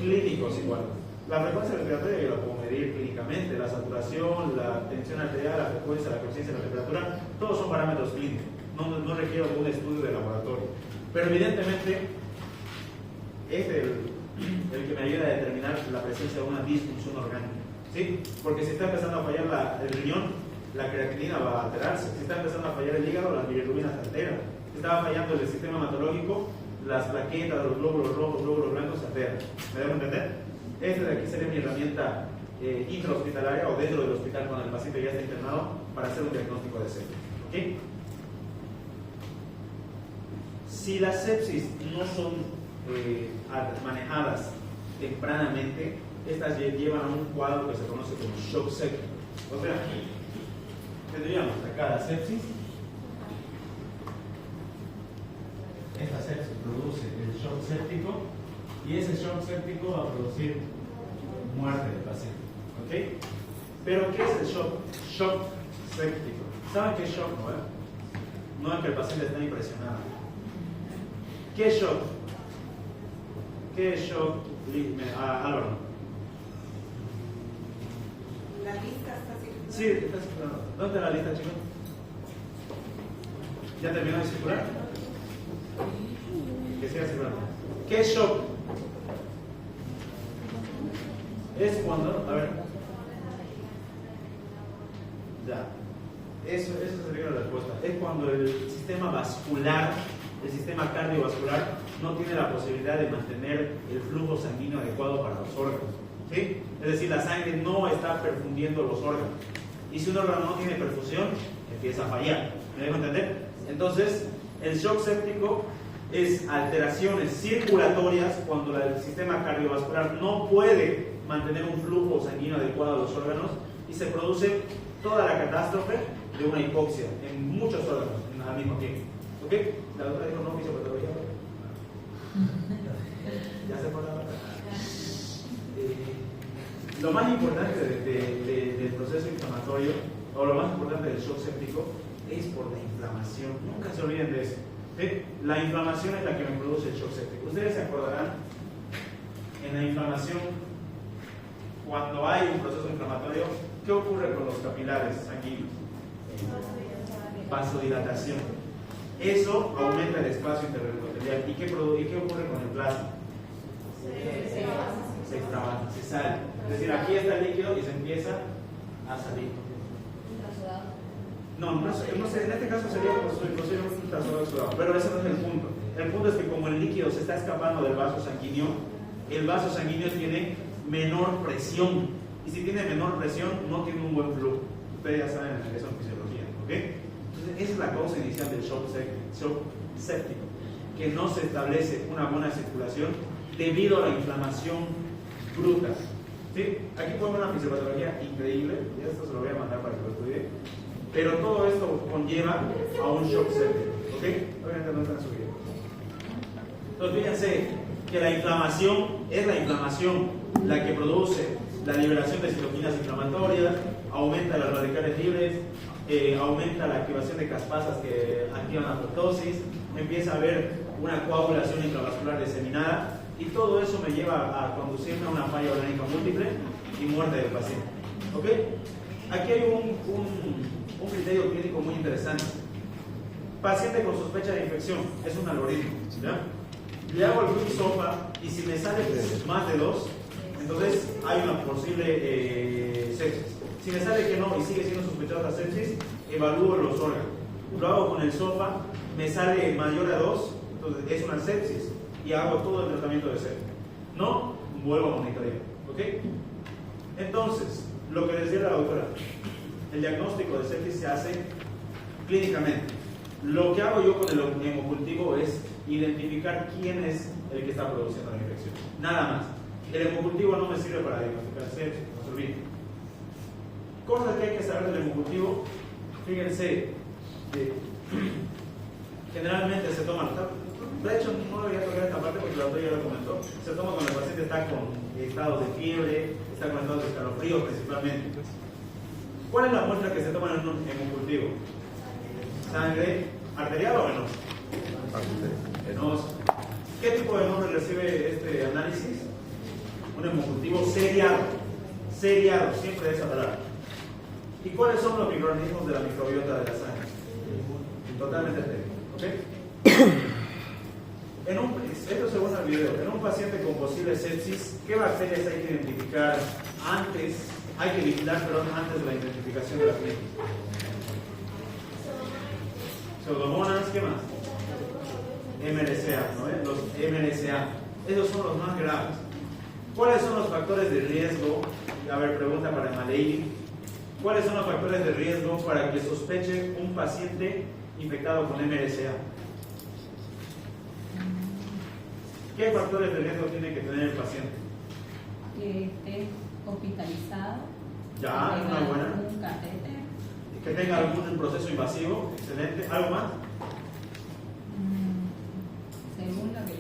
clínicos igual. La frecuencia respiratoria yo la puedo medir clínicamente, la saturación, la tensión arterial, la frecuencia, la conciencia, la temperatura, todos son parámetros clínicos. No requiero de un estudio de laboratorio. Pero evidentemente es el que me ayuda a determinar la presencia de una disfunción orgánica, ¿sí? Porque si está empezando a fallar el riñón, la creatinina va a alterarse. Si está empezando a fallar el hígado, las bilirrubinas se alteran. Si estaba fallando el sistema hematológico, las plaquetas, los glóbulos rojos, glóbulos blancos se alteran. ¿Me dejo entender? Esta de aquí sería mi herramienta intrahospitalaria o dentro del hospital cuando el paciente ya está internado para hacer un diagnóstico de sepsis, ¿ok? Si las sepsis no son manejadas tempranamente, estas llevan a un cuadro que se conoce como shock séptico. O sea, tendríamos acá la sepsis. Esta sepsis produce el shock séptico y ese shock séptico va a producir muerte del paciente, ¿ok? Pero ¿qué es el shock séptico? ¿Saben qué es shock, no? No es que el paciente esté impresionado. ¿Qué es shock? ¿Qué es shock, Álvaro? La lista está circulando. Sí, está circulando. ¿Dónde está la lista, chicos? ¿Ya terminó de circular? Que siga circulando. ¿Qué es shock? Es cuando, a ver. Ya. Eso sería la respuesta. Es cuando el sistema vascular, el sistema cardiovascular, no tiene la posibilidad de mantener el flujo sanguíneo adecuado para los órganos, ¿sí? Es decir, la sangre no está perfundiendo los órganos. Y si un órgano no tiene perfusión, empieza a fallar. ¿Me dejo entender? Entonces, el shock séptico es alteraciones circulatorias cuando el sistema cardiovascular no puede mantener un flujo sanguíneo adecuado a los órganos y se produce toda la catástrofe de una hipoxia en muchos órganos al mismo tiempo. ¿Ok? La doctora dijo no fisiopatología. Ya se fue la verdad. Lo más importante del proceso inflamatorio, o lo más importante del shock séptico, es por la inflamación. Nunca se olviden de eso. ¿Sí? La inflamación es la que me produce el shock séptico. Ustedes se acordarán, en la inflamación, cuando hay un proceso inflamatorio, ¿qué ocurre con los capilares sanguíneos? Vasodilatación. Eso aumenta el espacio interendotelial. ¿Y qué ocurre con el plasma? Se extravasa, se sale. Es decir, aquí está el líquido y se empieza a salir. No sé, en este caso sería posiblemente un trastorno exudado, pero ese no es el punto. El punto es que como el líquido se está escapando del vaso sanguíneo, el vaso sanguíneo tiene menor presión. Y si tiene menor presión, no tiene un buen flujo. Ustedes ya saben eso en fisiología, ¿ok? Entonces, esa es la causa inicial del shock séptico, que no se establece una buena circulación debido a la inflamación bruta. ¿Sí? Aquí podemos ver una fisiopatología increíble, y esto se lo voy a mandar para que lo estudie, pero todo esto conlleva a un shock séptico, ¿ok? Obviamente no está en su video. Entonces fíjense que la inflamación es la inflamación la que produce la liberación de citoquinas inflamatorias, aumenta los radicales libres, aumenta la activación de caspasas que activan la apoptosis, empieza a haber una coagulación intravascular diseminada, y todo eso me lleva a conducirme a una falla orgánica múltiple y muerte del paciente. ¿Ok? Aquí hay un criterio clínico muy interesante. Paciente con sospecha de infección, es un algoritmo, ¿ya? Le hago el flujo sopa y si me sale más de 2, entonces hay una posible sepsis. Si me sale que no y sigue siendo sospechosa sepsis, evalúo los órganos. Lo hago con el sopa, me sale mayor a 2, entonces es una sepsis y hago todo el tratamiento de sepsis. No, vuelvo a monitorear. ¿Ok? Entonces, lo que les decía la doctora, el diagnóstico de sepsis se hace clínicamente. Lo que hago yo con el hemocultivo es identificar quién es el que está produciendo la infección. Nada más. El hemocultivo no me sirve para diagnosticar sepsis, no se olviden. Cosas que hay que saber del hemocultivo, fíjense, generalmente se toman, de hecho no le voy a tocar esta parte porque la doctora ya lo comentó, se toma cuando el paciente está con estados de fiebre, está con estados de escalofrío principalmente. ¿Cuál es la muestra que se toma en un hemocultivo? ¿Sangre arterial o venosa? Venosa. ¿Qué tipo de nombre recibe este análisis? Un hemocultivo seriado, siempre esa palabra. ¿Y cuáles son los microorganismos de la microbiota de la sangre? Totalmente estéril. ¿Ok? Esto según el video, en un paciente con posible sepsis, ¿qué bacterias hay que identificar antes? Hay que vigilar, antes de la identificación de la clínica. Pseudomonas, ¿qué más? MRSA, ¿no? Los MRSA. Esos son los más graves. ¿Cuáles son los factores de riesgo? A ver, pregunta para Maleili. ¿Cuáles son los factores de riesgo para que sospeche un paciente infectado con MRSA? ¿Qué factores de riesgo tiene que tener el paciente? Que esté hospitalizado. Ya, que una tenga buena. un catéter. Que tenga algún proceso invasivo, excelente. ¿Algo más? Según lo que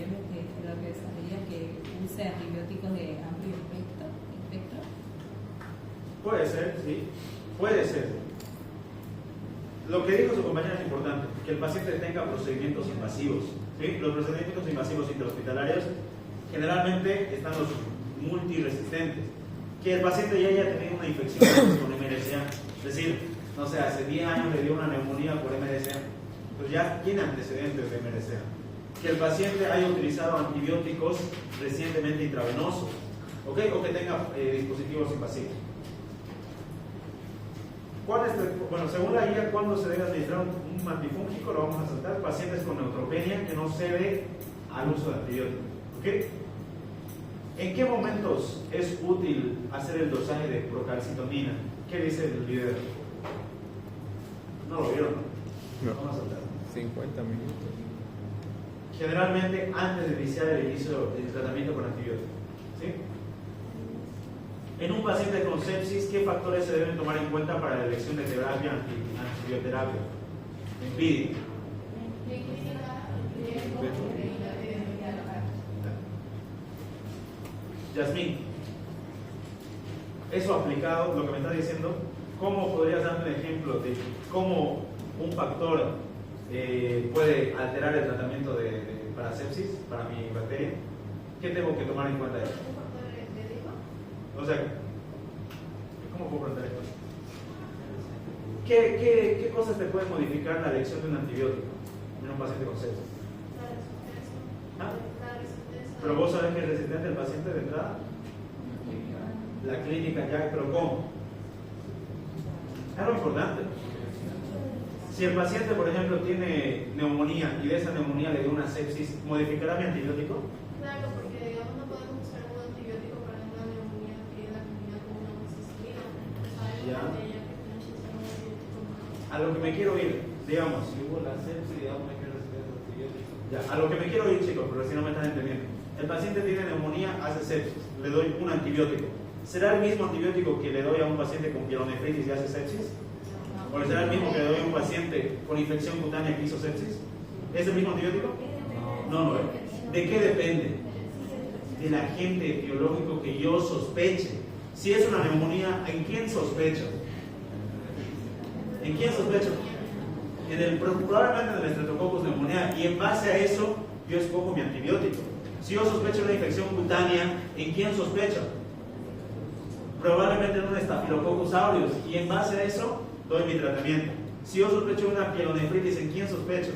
sabía, que use antibióticos de amplio espectro. Puede ser, sí. Puede ser. Lo que dijo su compañera es importante, que el paciente tenga procedimientos invasivos. ¿Sí? Los procedimientos invasivos intrahospitalarios generalmente están los multiresistentes. Que el paciente ya haya tenido una infección con MRSA, es decir, no sé, hace 10 años le dio una neumonía por MRSA, pues ya tiene antecedentes de MRSA. Que el paciente haya utilizado antibióticos recientemente intravenosos, ¿ok? O que tenga dispositivos invasivos. Bueno, según la guía, ¿cuándo se debe administrar un antifúngico? Lo vamos a saltar. Pacientes con neutropenia que no cede al uso de antibióticos. ¿Ok? ¿En qué momentos es útil hacer el dosaje de procalcitonina? ¿Qué dice el video? ¿No lo vieron? No. Vamos a saltar. 50 minutos. Generalmente antes de iniciar el tratamiento con antibióticos. ¿Sí? En un paciente con sepsis, ¿qué factores se deben tomar en cuenta para la elección de terapia antibioterapia? Empírica. Yasmín. Eso aplicado, lo que me está diciendo, ¿cómo podrías darme un ejemplo de cómo un factor puede alterar el tratamiento para sepsis, para mi bacteria? ¿Qué tengo que tomar en cuenta ahí? O sea, ¿cómo puedo preguntar esto? ¿Qué cosas te pueden modificar la elección de un antibiótico en un paciente con sepsis? ¿Ah? Pero vos sabés que es resistente el paciente de entrada. La clínica ya, pero ¿cómo? Es algo importante. Si el paciente, por ejemplo, tiene neumonía y de esa neumonía le dio una sepsis, ¿modificará mi antibiótico? Claro, porque digamos no podemos usar un antibiótico para una neumonía que es la comunidad con una amoxicilina. Ya. Sabemos de ella que tiene que usar un antibiótico más. A lo que me quiero ir, digamos. Si hubo la sepsis, digamos, hay que recibir el antibiótico. Ya, a lo que me quiero ir, chicos, pero si no me están entendiendo. El paciente tiene neumonía, hace sepsis, le doy un antibiótico. ¿Será el mismo antibiótico que le doy a un paciente con pielonefritis y hace sepsis? ¿O será el mismo que le doy a un paciente con infección cutánea que hizo sepsis? ¿Es el mismo antibiótico? No, no es. ¿De qué depende? Del agente etiológico que yo sospeche. Si es una neumonía, ¿en quién sospecho? ¿En quién sospecho? Probablemente en el Streptococcus pneumoniae, y en base a eso yo escojo mi antibiótico. Si yo sospecho una infección cutánea, ¿en quién sospecho? Probablemente en un Staphylococcus aureus, y en base a eso doy mi tratamiento. Si yo sospecho una pielonefritis, ¿en quién sospecho?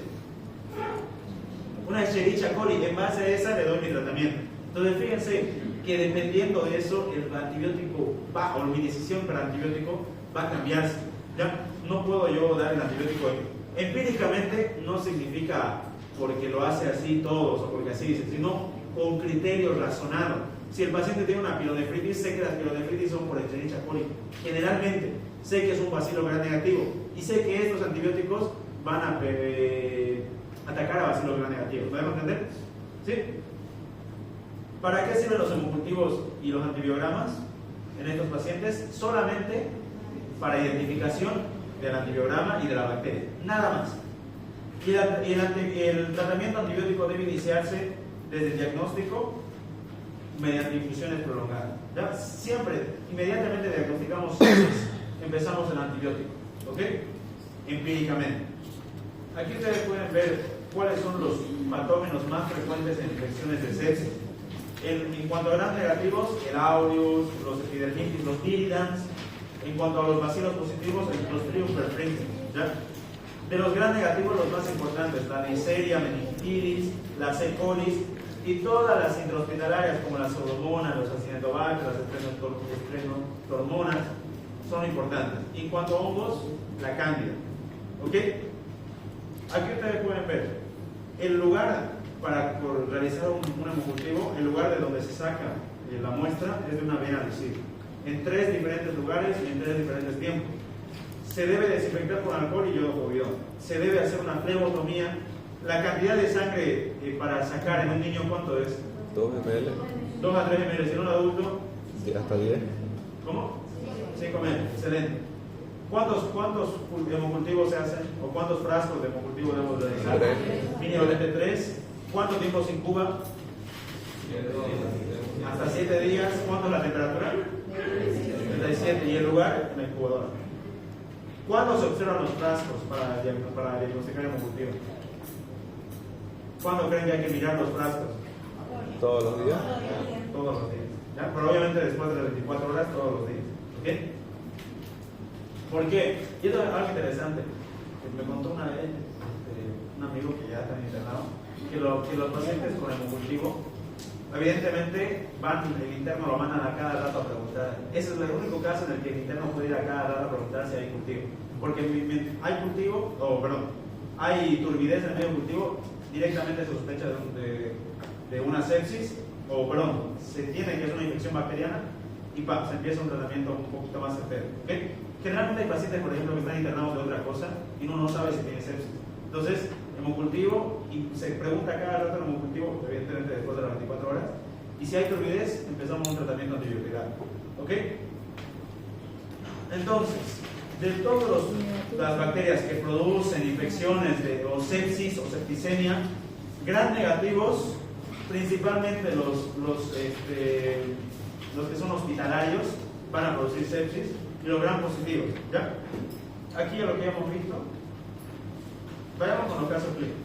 Una Escherichia coli, en base a esa le doy mi tratamiento. Entonces fíjense que dependiendo de eso el antibiótico va, o mi decisión para antibiótico va a cambiarse. ¿Ya? No puedo yo dar el antibiótico empíricamente, no significa porque lo hace así todos o porque así dicen, sino con criterio razonado. Si el paciente tiene una pielonefritis, sé que las pielonefritis son por Escherichia coli. Generalmente sé que es un bacilo gram negativo y sé que estos antibióticos van a atacar a bacilos gram negativos. ¿Podemos entender? ¿Sí? ¿Para qué sirven los hemocultivos y los antibiogramas en estos pacientes? Solamente para identificación del antibiograma y de la bacteria. Nada más. Y el tratamiento antibiótico debe iniciarse desde el diagnóstico mediante infusiones prolongadas. ¿Ya? Siempre, inmediatamente diagnosticamos sepsis, empezamos el antibiótico. ¿Ok? Empíricamente. Aquí ustedes pueden ver cuáles son los patógenos más frecuentes en infecciones de sepsis. En cuanto a gram negativos, el aureus, los epidermitis, los viridans. En cuanto a los bacilos positivos, el Clostridium perfringens. ¿Ya? De los gram negativos, los más importantes, la Neisseria, meningitidis, la C. coli y todas las intrahospitalarias como la Pseudomonas, los Acinetobacter, las Estrenotormonas son importantes. Y en cuanto a hongos, la Cándida. ¿Ok? Aquí ustedes pueden ver el lugar para realizar un hemocultivo, el lugar de donde se saca la muestra es de una vena lucida, en 3 diferentes lugares y en 3 diferentes tiempos. Se debe desinfectar con alcohol y yodo povidón. Se debe hacer una flebotomía. La cantidad de sangre para sacar en un niño, ¿cuánto es? 2 ml. 2 a 3 ml. En un adulto, Hasta 10. ¿cómo? 5 ml. Excelente. ¿Cuántos hemocultivos se hacen? ¿O cuántos frascos de hemocultivo debemos realizar? 3. Mínimamente 3. ¿Cuánto tiempo se incuba? Hasta 7 días. ¿Cuánto es la temperatura? 37. ¿Y el lugar? En la incubadora. ¿Cuándo se observan los frascos para diagnosticar hemocultivo? ¿Cuándo creen que hay que mirar los frascos? Todos los días. Todos los días. ¿Ya? Pero obviamente después de las 24 horas, todos los días. ¿Ok? ¿Por qué? Y esto es algo interesante. Me contó una vez un amigo que ya está internado, que los pacientes con hemocultivo, evidentemente el interno lo mandan a cada rato a preguntar. Ese es el único caso en el que el interno puede ir a cada rato a preguntar si hay cultivo. Porque hay cultivo, hay turbidez en el medio cultivo, directamente se sospecha de una sepsis, se tiene que es una infección bacteriana y se empieza un tratamiento un poquito más certero. ¿Okay? Generalmente hay pacientes, por ejemplo, que están internados de otra cosa y uno no sabe si tiene sepsis. Entonces, hemocultivo, y se pregunta cada rato el hemocultivo, evidentemente después de las 24 horas, y si hay turbidez, empezamos un tratamiento antibiótico. ¿Ok? Entonces, de todas las bacterias que producen infecciones o sepsis o septicemia, gram negativos, principalmente los que son hospitalarios, van a producir sepsis y los gram positivos. ¿Ya? Aquí lo que hemos visto. Vayamos con los casos clínicos.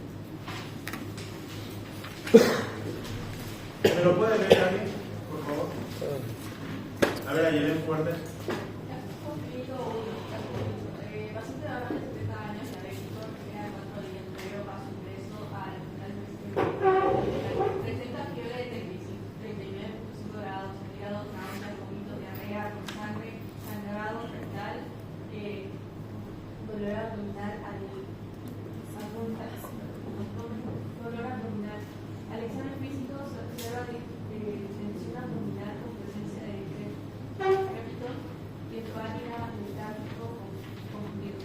¿Me lo puede leer alguien, por favor? A ver, Ayelen, fuerte. Paciente de más de 70 años, diabético, que queda 4 días previo a su ingreso al hospital presenta fiebre de 39.5 grados, hígado, náusea, vómito, diarrea con sangre, sangrado rectal, dolor abdominal, al examen físico se observa distensión abdominal con presencia de decrépito y válida letárgico confundido.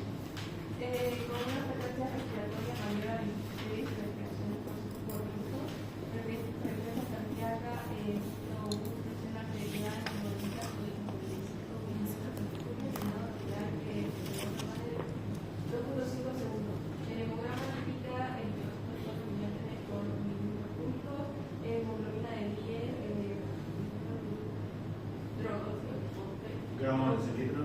Con una frecuencia respiratoria mayor a 26 respiraciones por minuto, frecuencia cardíaca, presión arterial, neuronita, segundos. El hemograma indica entre los 4 millones por minuto punto, hemoglobina de 10, Gramos de cilindro.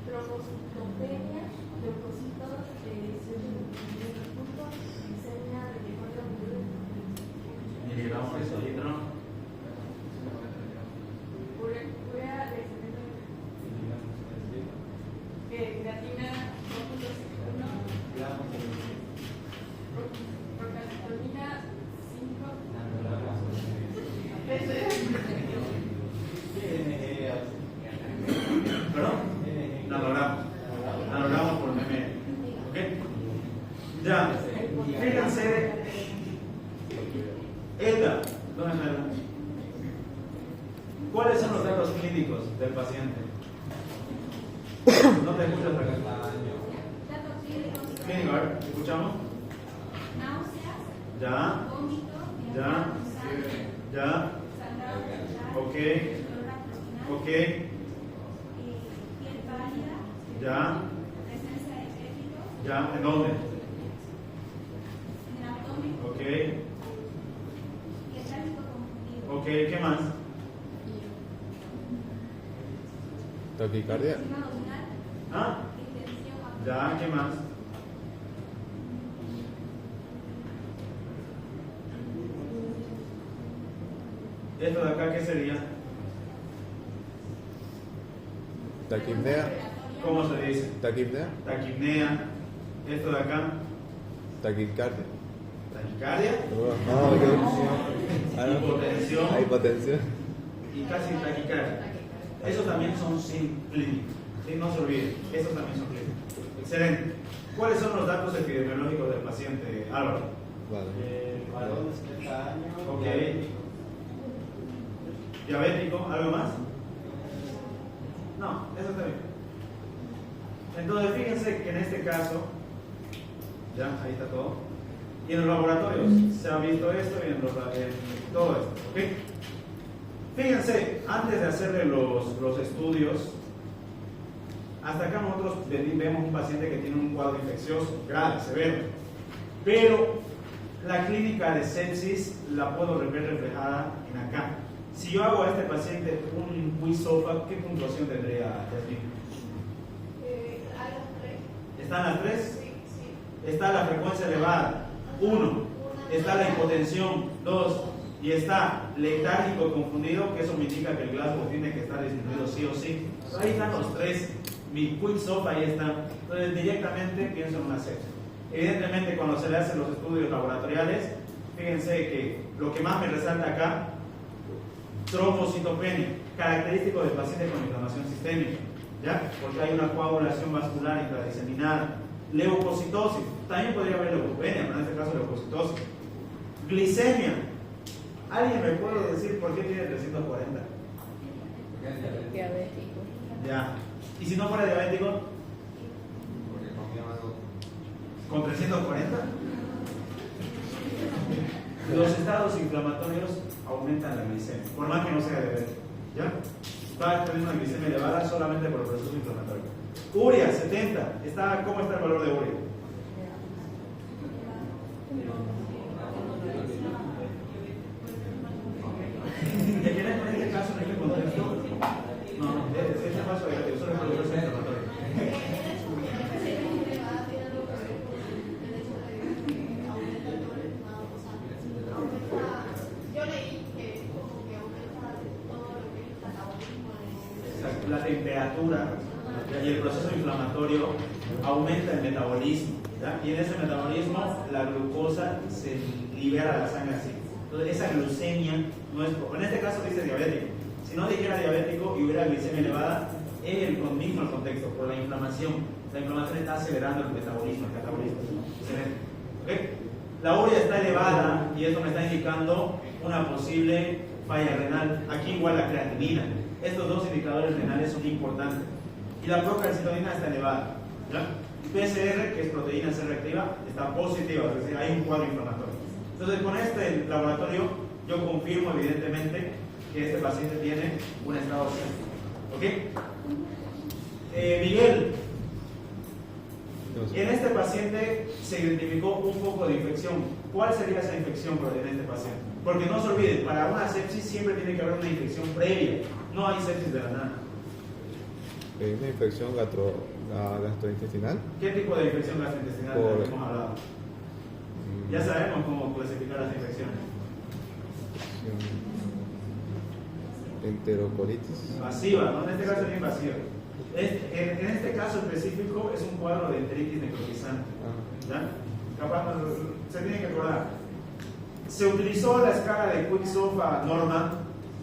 Trombocitopenia, leucocitos, 18 puntos, glicemia de 4 Miligramos de cilindro. urea de 70, creatina 2.1, procalcitonina 5. ¿Perdón? Nanogramos por ml. ¿Ok? Ya. Fíjense. Edda. ¿Dónde está Edda? ¿Cuáles son los datos clínicos del paciente? No te escuchas acá. Clínico, a ver, ¿escuchamos? Náuseas, Ya. vómito, Ya. Ya. sangrado rectal, Ok. dolor abdominal, Ok. piel pálida, Ya. presencia de decrépito, Ya. ¿En dónde? en el abdomen, Ok. letárgico confundido, Ok. ¿Qué más? Taquicardia. presión abdominal, ¿Ah? distensión abdominal, Ya. ¿Qué más? ¿Esto de acá qué sería? Taquipnea. ¿Cómo se dice? Taquipnea. Taquipnea. ¿Esto de acá? Taquicardia. Taquicardia. Ah, ok. Ah, no. Hipotensión. Hipotensión. Y casi taquicardia. Esos también son clínicos. ¿Sí? No se olviden. Esos también son clínicos. Excelente. ¿Cuáles son los datos epidemiológicos del paciente, Álvaro? Vale. Varón de 70 años. Ok. Diabético. ¿Diabético? ¿Algo más? No, eso está bien. Entonces, fíjense que en este caso, ya, ahí está todo. Y en los laboratorios se ha visto esto y en todo esto. ¿Ok? Fíjense, antes de hacerle los estudios, hasta acá nosotros vemos un paciente que tiene un cuadro infeccioso grave, severo. Pero la clínica de sepsis la puedo ver reflejada en acá. Si yo hago a este paciente un quiz-SOFA, ¿qué puntuación tendría, Yasmin? a las 3. ¿Están las 3? Sí, sí. Está la frecuencia elevada, 1. Está la hipotensión, 2. Y está letárgico confundido, que eso me indica que el Glasgow tiene que estar disminuido sí o sí. Ahí están los 3. Mi quiz-SOFA ahí está. Entonces directamente pienso en una sepsis. Evidentemente cuando se le hacen los estudios laboratoriales, fíjense que lo que más me resalta acá, trombocitopenia, característico del paciente con inflamación sistémica, ¿ya? Porque hay una coagulación vascular intradiseminada. Leucocitosis, también podría haber leucopenia, pero en este caso leucocitosis. Glicemia, ¿alguien me puede decir por qué tiene 340? Diabético. Ya. ¿Y si no fuera diabético? ¿Con 340? Los estados inflamatorios aumentan la glicemia, por más que no sea diabético. ¿Ya? Va a tener una glicemia elevada solamente por el proceso inflamatorio. Urea, 70. ¿Cómo está el valor de urea? ¿De quién es? la temperatura y el proceso inflamatorio, aumenta el metabolismo, ¿ya? Y en ese metabolismo la glucosa se libera a la sangre así. Entonces esa glucemia no es, en este caso dice diabético. Si no dijera diabético y hubiera glicemia elevada, es el mismo el contexto, por la inflamación. La inflamación está acelerando el metabolismo, el catabolismo. ¿Okay? La urea está elevada y esto me está indicando una posible falla renal. Aquí igual la creatinina. Estos dos indicadores renales son importantes. Y la procalcitonina está elevada, ¿ya? PCR, que es proteína C reactiva, está positiva, es decir, hay un cuadro inflamatorio. Entonces, con este laboratorio, yo confirmo evidentemente que este paciente tiene un estado séptico. ¿Ok? Miguel, en este paciente se identificó un foco de infección. ¿Cuál sería esa infección en este paciente? Porque no se olviden, para una sepsis siempre tiene que haber una infección previa. No hay sepsis de la nada. ¿Es una infección gastrointestinal? ¿Qué tipo de infección gastrointestinal hemos hablado? Ya sabemos cómo clasificar las infecciones. Enterocolitis. Masiva, ¿no? En este caso es invasiva. En este caso específico es un cuadro de enteritis necrotizante. ¿Ya? Capaz se tiene que acordar. Se utilizó la escala de Quick-Sof a Norman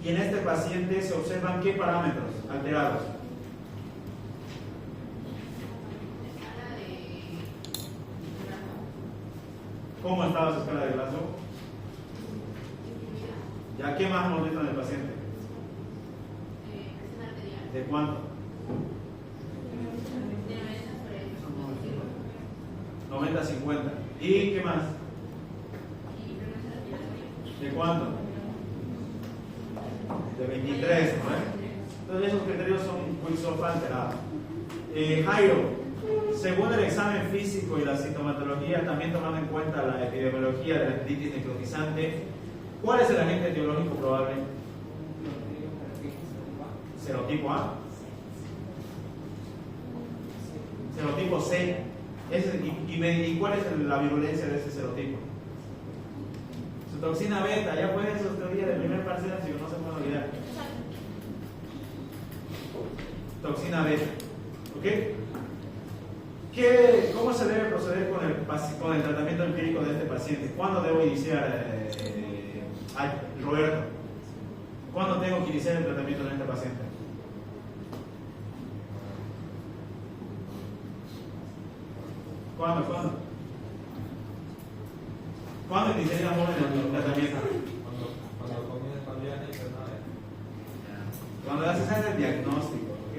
y en este paciente se observan qué parámetros alterados. ¿Cómo estaba su escala de Glasgow? ¿Ya qué más hemos visto en el paciente? ¿De cuánto? 90-50. ¿Y qué más? ¿De cuánto? De 23, ¿no? Entonces esos criterios son Quick-Sof alterados. Jairo, según el examen físico y la sintomatología, también tomando en cuenta la epidemiología de la enteritis necrotizante, ¿cuál es el agente etiológico probable? Serotipo A. Serotipo C. ¿Y cuál es la virulencia de ese serotipo? Su toxina beta, ya pueden sus teorías de primer parcial, si no se pueden olvidar. Toxina beta. ¿Ok? ¿Cómo se debe proceder con el tratamiento empírico de este paciente? ¿Cuándo debo iniciar, Roberto? ¿Cuándo tengo que iniciar el tratamiento de este paciente? ¿Cuándo? ¿Cuándo iniciaríamos el tratamiento? Cuando comienza con ya Cuando haces el diagnóstico, ¿ok?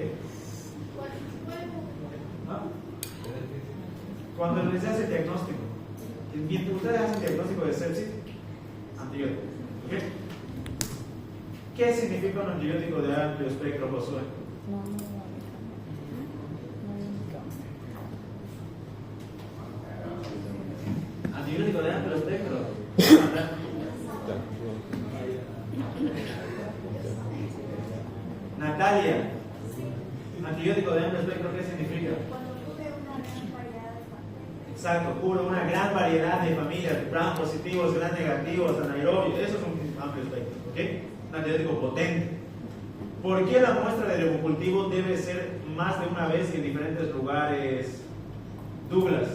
¿Ah? Cuando les hace el diagnóstico, mientras ustedes hacen el diagnóstico de sepsis, antibiótico. ¿Okay? ¿Qué significa un antibiótico de amplio espectro, Josué? Antibiótico de amplio espectro. Natalia, antibiótico de amplio espectro, ¿qué significa? Exacto, cubre una gran variedad de familias, gram positivos, gram negativos, anaerobios, eso es un amplio espectro, ¿ok? Un antibiótico potente. ¿Por qué la muestra del hemocultivo debe ser más de una vez y en diferentes lugares? Douglas.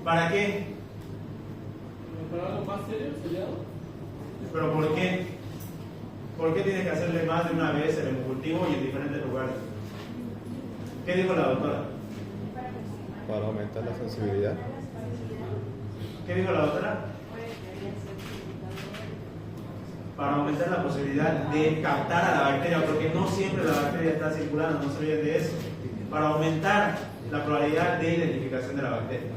¿Para qué? ¿Para algo más serio, sellado? ¿Pero por qué? ¿Por qué tiene que hacerle más de una vez el hemocultivo y en diferentes lugares? ¿Qué dijo la doctora? Para aumentar la sensibilidad. ¿Qué dijo la doctora? Para aumentar la posibilidad de captar a la bacteria, porque no siempre la bacteria está circulando, no se olviden de eso. Para aumentar la probabilidad de identificación de la bacteria.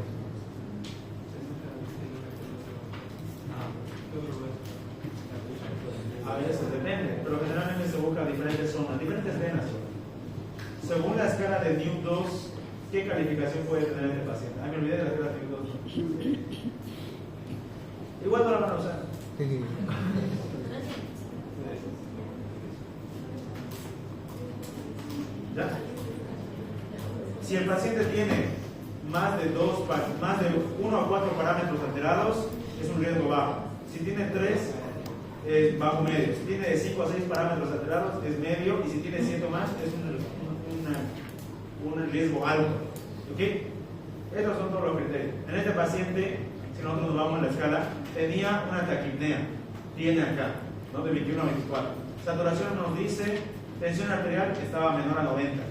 A veces depende, pero generalmente se busca diferentes zonas, diferentes venas. Según la escala de Newton 2, ¿qué calificación puede tener este paciente? Me olvidé de la escala de Newton 2. Igual no la van a usar. ¿Ya? Si el paciente tiene más de 1 a 4 parámetros alterados, es un riesgo bajo. Si tiene 3, es bajo medio. Si tiene de 5 a 6 parámetros alterados, es medio. Y si tiene 7 más, es un riesgo alto. ¿Ok? Estos son todos los criterios. En este paciente, si nosotros nos vamos a la escala, tenía una taquipnea. Tiene acá, ¿no? De 21 a 24. Saturación nos dice, tensión arterial estaba menor a 90.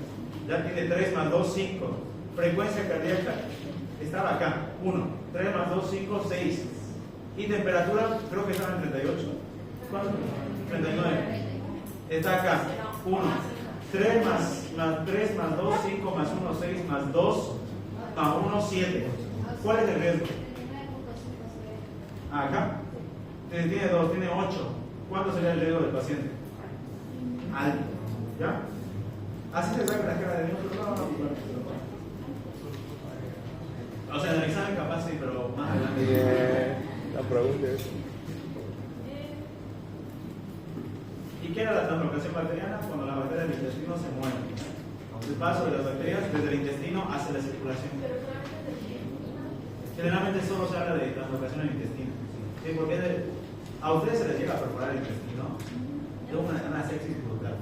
Ya tiene 3 más 2, 5. Frecuencia cardíaca estaba acá, 1. 3 más 2, 5, 6. Y temperatura, creo que estaba en 38. ¿Cuánto? 39. Está acá, 1. 3 más 3 más 2, 5 más 1, 6 más 2 más 1, 7. ¿Cuál es el riesgo? Acá. Tiene 2, tiene 8. ¿Cuánto sería el riesgo del paciente? Alto. ¿Ya? Así se saca la cara de nosotros. O sea, en el examen capaz sí, pero más adelante. La pregunta es: ¿y qué era la translocación bacteriana? Cuando las bacterias del intestino se mueven. El paso de las bacterias desde el intestino hacia la circulación. Generalmente solo se habla de translocación del intestino. ¿Sí? Porque a ustedes se les llega a perforar el intestino de una sepsis brutal.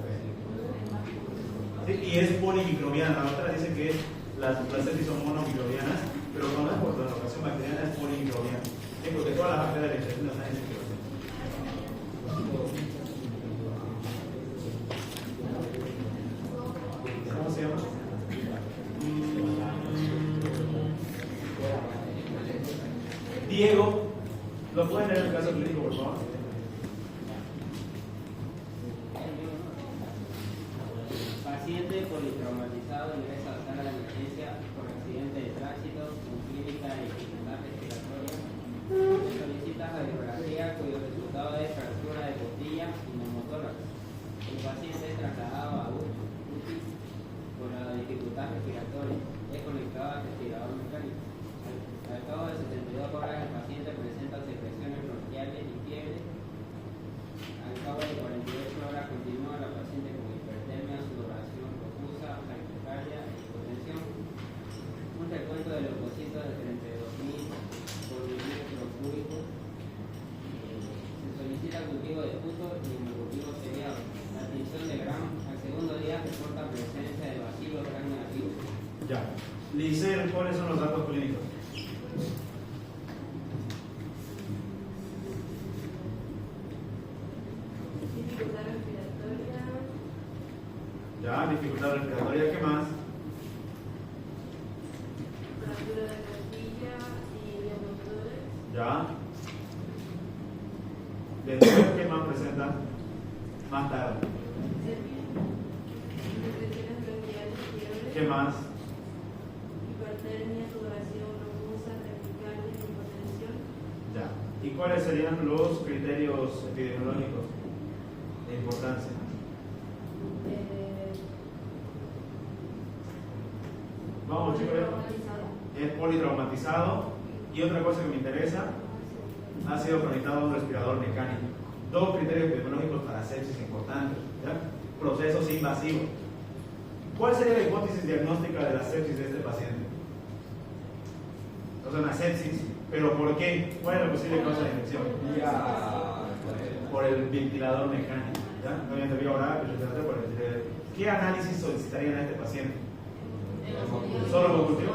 ¿Sí? Y es polimicrobiana. La otra dice que las sepsis son monomicrobianas, pero cuando es por translocación bacteriana es polimicrobiana. ¿Sí? Porque todas las bacterias del intestino están en circulación. ¿Cómo se llama? Diego, ¿lo pueden leer el caso clínico, por favor? Paciente politraumatizado ingresa a sala de emergencia por accidente de tránsito con clínica de dificultad respiratoria. Se solicita radiografía cuyo resultado es fractura de costilla y neumotórax. El paciente es trasladado a UCI por la dificultad respiratoria. Es conectado al respirador mecánico. Al cabo de 72 horas el paciente presenta secreciones bronquiales y fiebre. Al cabo de 48 horas continúa la paciente con hipertermia, sudoración profusa, taquicardia e hipotensión. Un recuento de leucocitos de 32.000 por milímetro cúbico. Se solicita cultivo de puto y cultivo seriado. La tinción de Gram al segundo día reporta presencia de bacilo Gram negativo. Ya. Licer, ¿cuáles son los datos clínicos? Dificultad respiratoria. Ya, dificultad respiratoria, ¿qué más? Fractura de costilla y neumotórax. Ya. Después, ¿qué más presenta? Más tarde. Secreciones bronquiales y fiebre. ¿Qué más? Hipertermia, sudoración profusa, taquicardia y hipotensión. Ya. ¿Y cuáles serían los criterios epidemiológicos de importancia? Vamos, chicos. Es politraumatizado. Y otra cosa que me interesa, ha sido conectado a un respirador mecánico. Dos criterios epidemiológicos para sepsis importantes. ¿Ya? Procesos invasivos. ¿Cuál sería la hipótesis diagnóstica de la sepsis de este paciente? O sea, una sepsis, pero ¿por qué? ¿Cuál es la posible causa de infección? Por el ventilador mecánico. ¿Ya? No había entendido ahora, pero yo por el ventilador. ¿Qué análisis solicitarían a este paciente? ¿Solo con cultivo?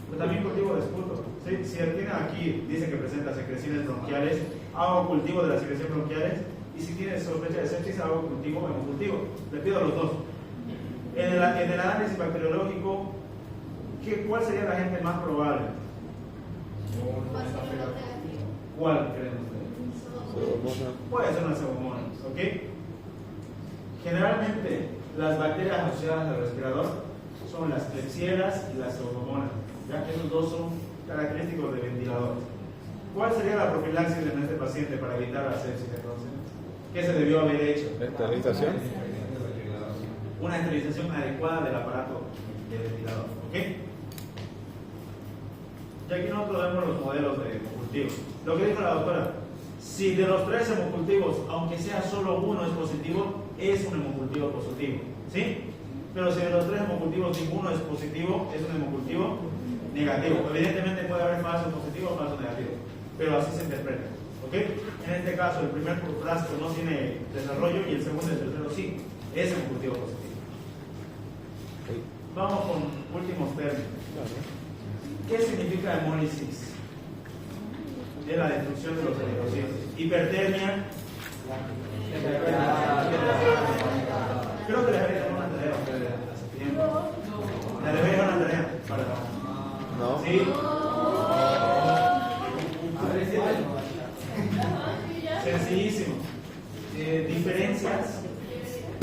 Pues también cultivo de esputo. ¿Sí? Si él tiene aquí, dice que presenta secreciones bronquiales, hago cultivo de las secreciones bronquiales. Y si tiene sospecha de sepsis, hago cultivo, hemocultivo. Le pido a los dos. En el análisis bacteriológico, ¿cuál sería la gente más probable? ¿Cuál creen ustedes? Puede ser una pseudomonas, ¿ok? Generalmente, las bacterias asociadas al respirador son las klebsieras y las pseudomonas, ya que esos dos son característicos de ventiladores. ¿Cuál sería la profilaxis en este paciente para evitar la sepsis entonces? ¿Qué se debió haber hecho? Esterilización. Una esterilización adecuada del aparato de ventilador, ¿ok? Y aquí nosotros vemos los modelos de hemocultivos. Lo que dijo la doctora, si de los 3 hemocultivos, aunque sea solo uno es positivo, es un hemocultivo positivo, ¿sí? Pero si de los 3 hemocultivos ninguno es positivo, es un hemocultivo negativo. Evidentemente puede haber falso positivo o falso negativo, pero así se interpreta, ¿ok? ¿Ok? En este caso, el primer frasco no tiene desarrollo y el segundo y el tercero sí. Es un cultivo positivo. Vamos con últimos términos. ¿Qué significa hemólisis? Es la destrucción de los eritrocitos. Hipertermia. Creo que les había dado una tarea a ustedes hace tiempo. ¿Les había dado una tarea? No. ¿Sí? Sencillísimo. Diferencias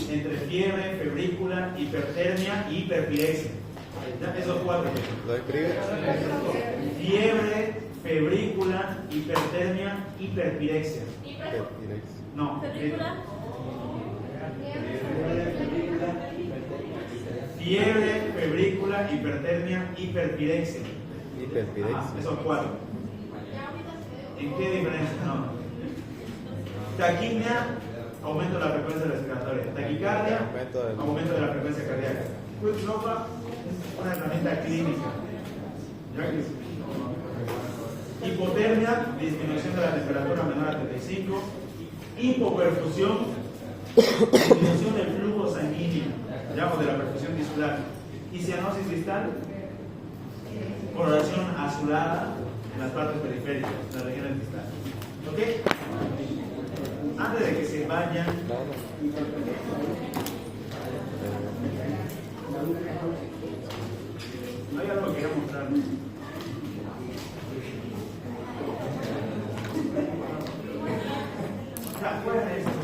entre fiebre, febrícula, hipertermia y hiperpirexia. Esos cuatro. ¿Lo escribe? Fiebre, febrícula, hipertermia, hiperpirexia. No. Fiebre, febrícula, hipertermia, hiperpirexia. Hiperpirexia. Ajá, esos cuatro. ¿En qué diferencia? No. Taquimia, aumento de la frecuencia respiratoria. Taquicardia, aumento de la frecuencia cardíaca. Quicksilver, una herramienta clínica. Hipotermia, disminución de la temperatura menor a 35. Hipoperfusión, disminución del flujo sanguíneo, o de la perfusión tisular. Y cianosis distal, coloración azulada en las partes periféricas, en las regiones distales. ¿Ok? Antes de que se vayan, hay algo que quería mostrarles. Ya, fuera de esto.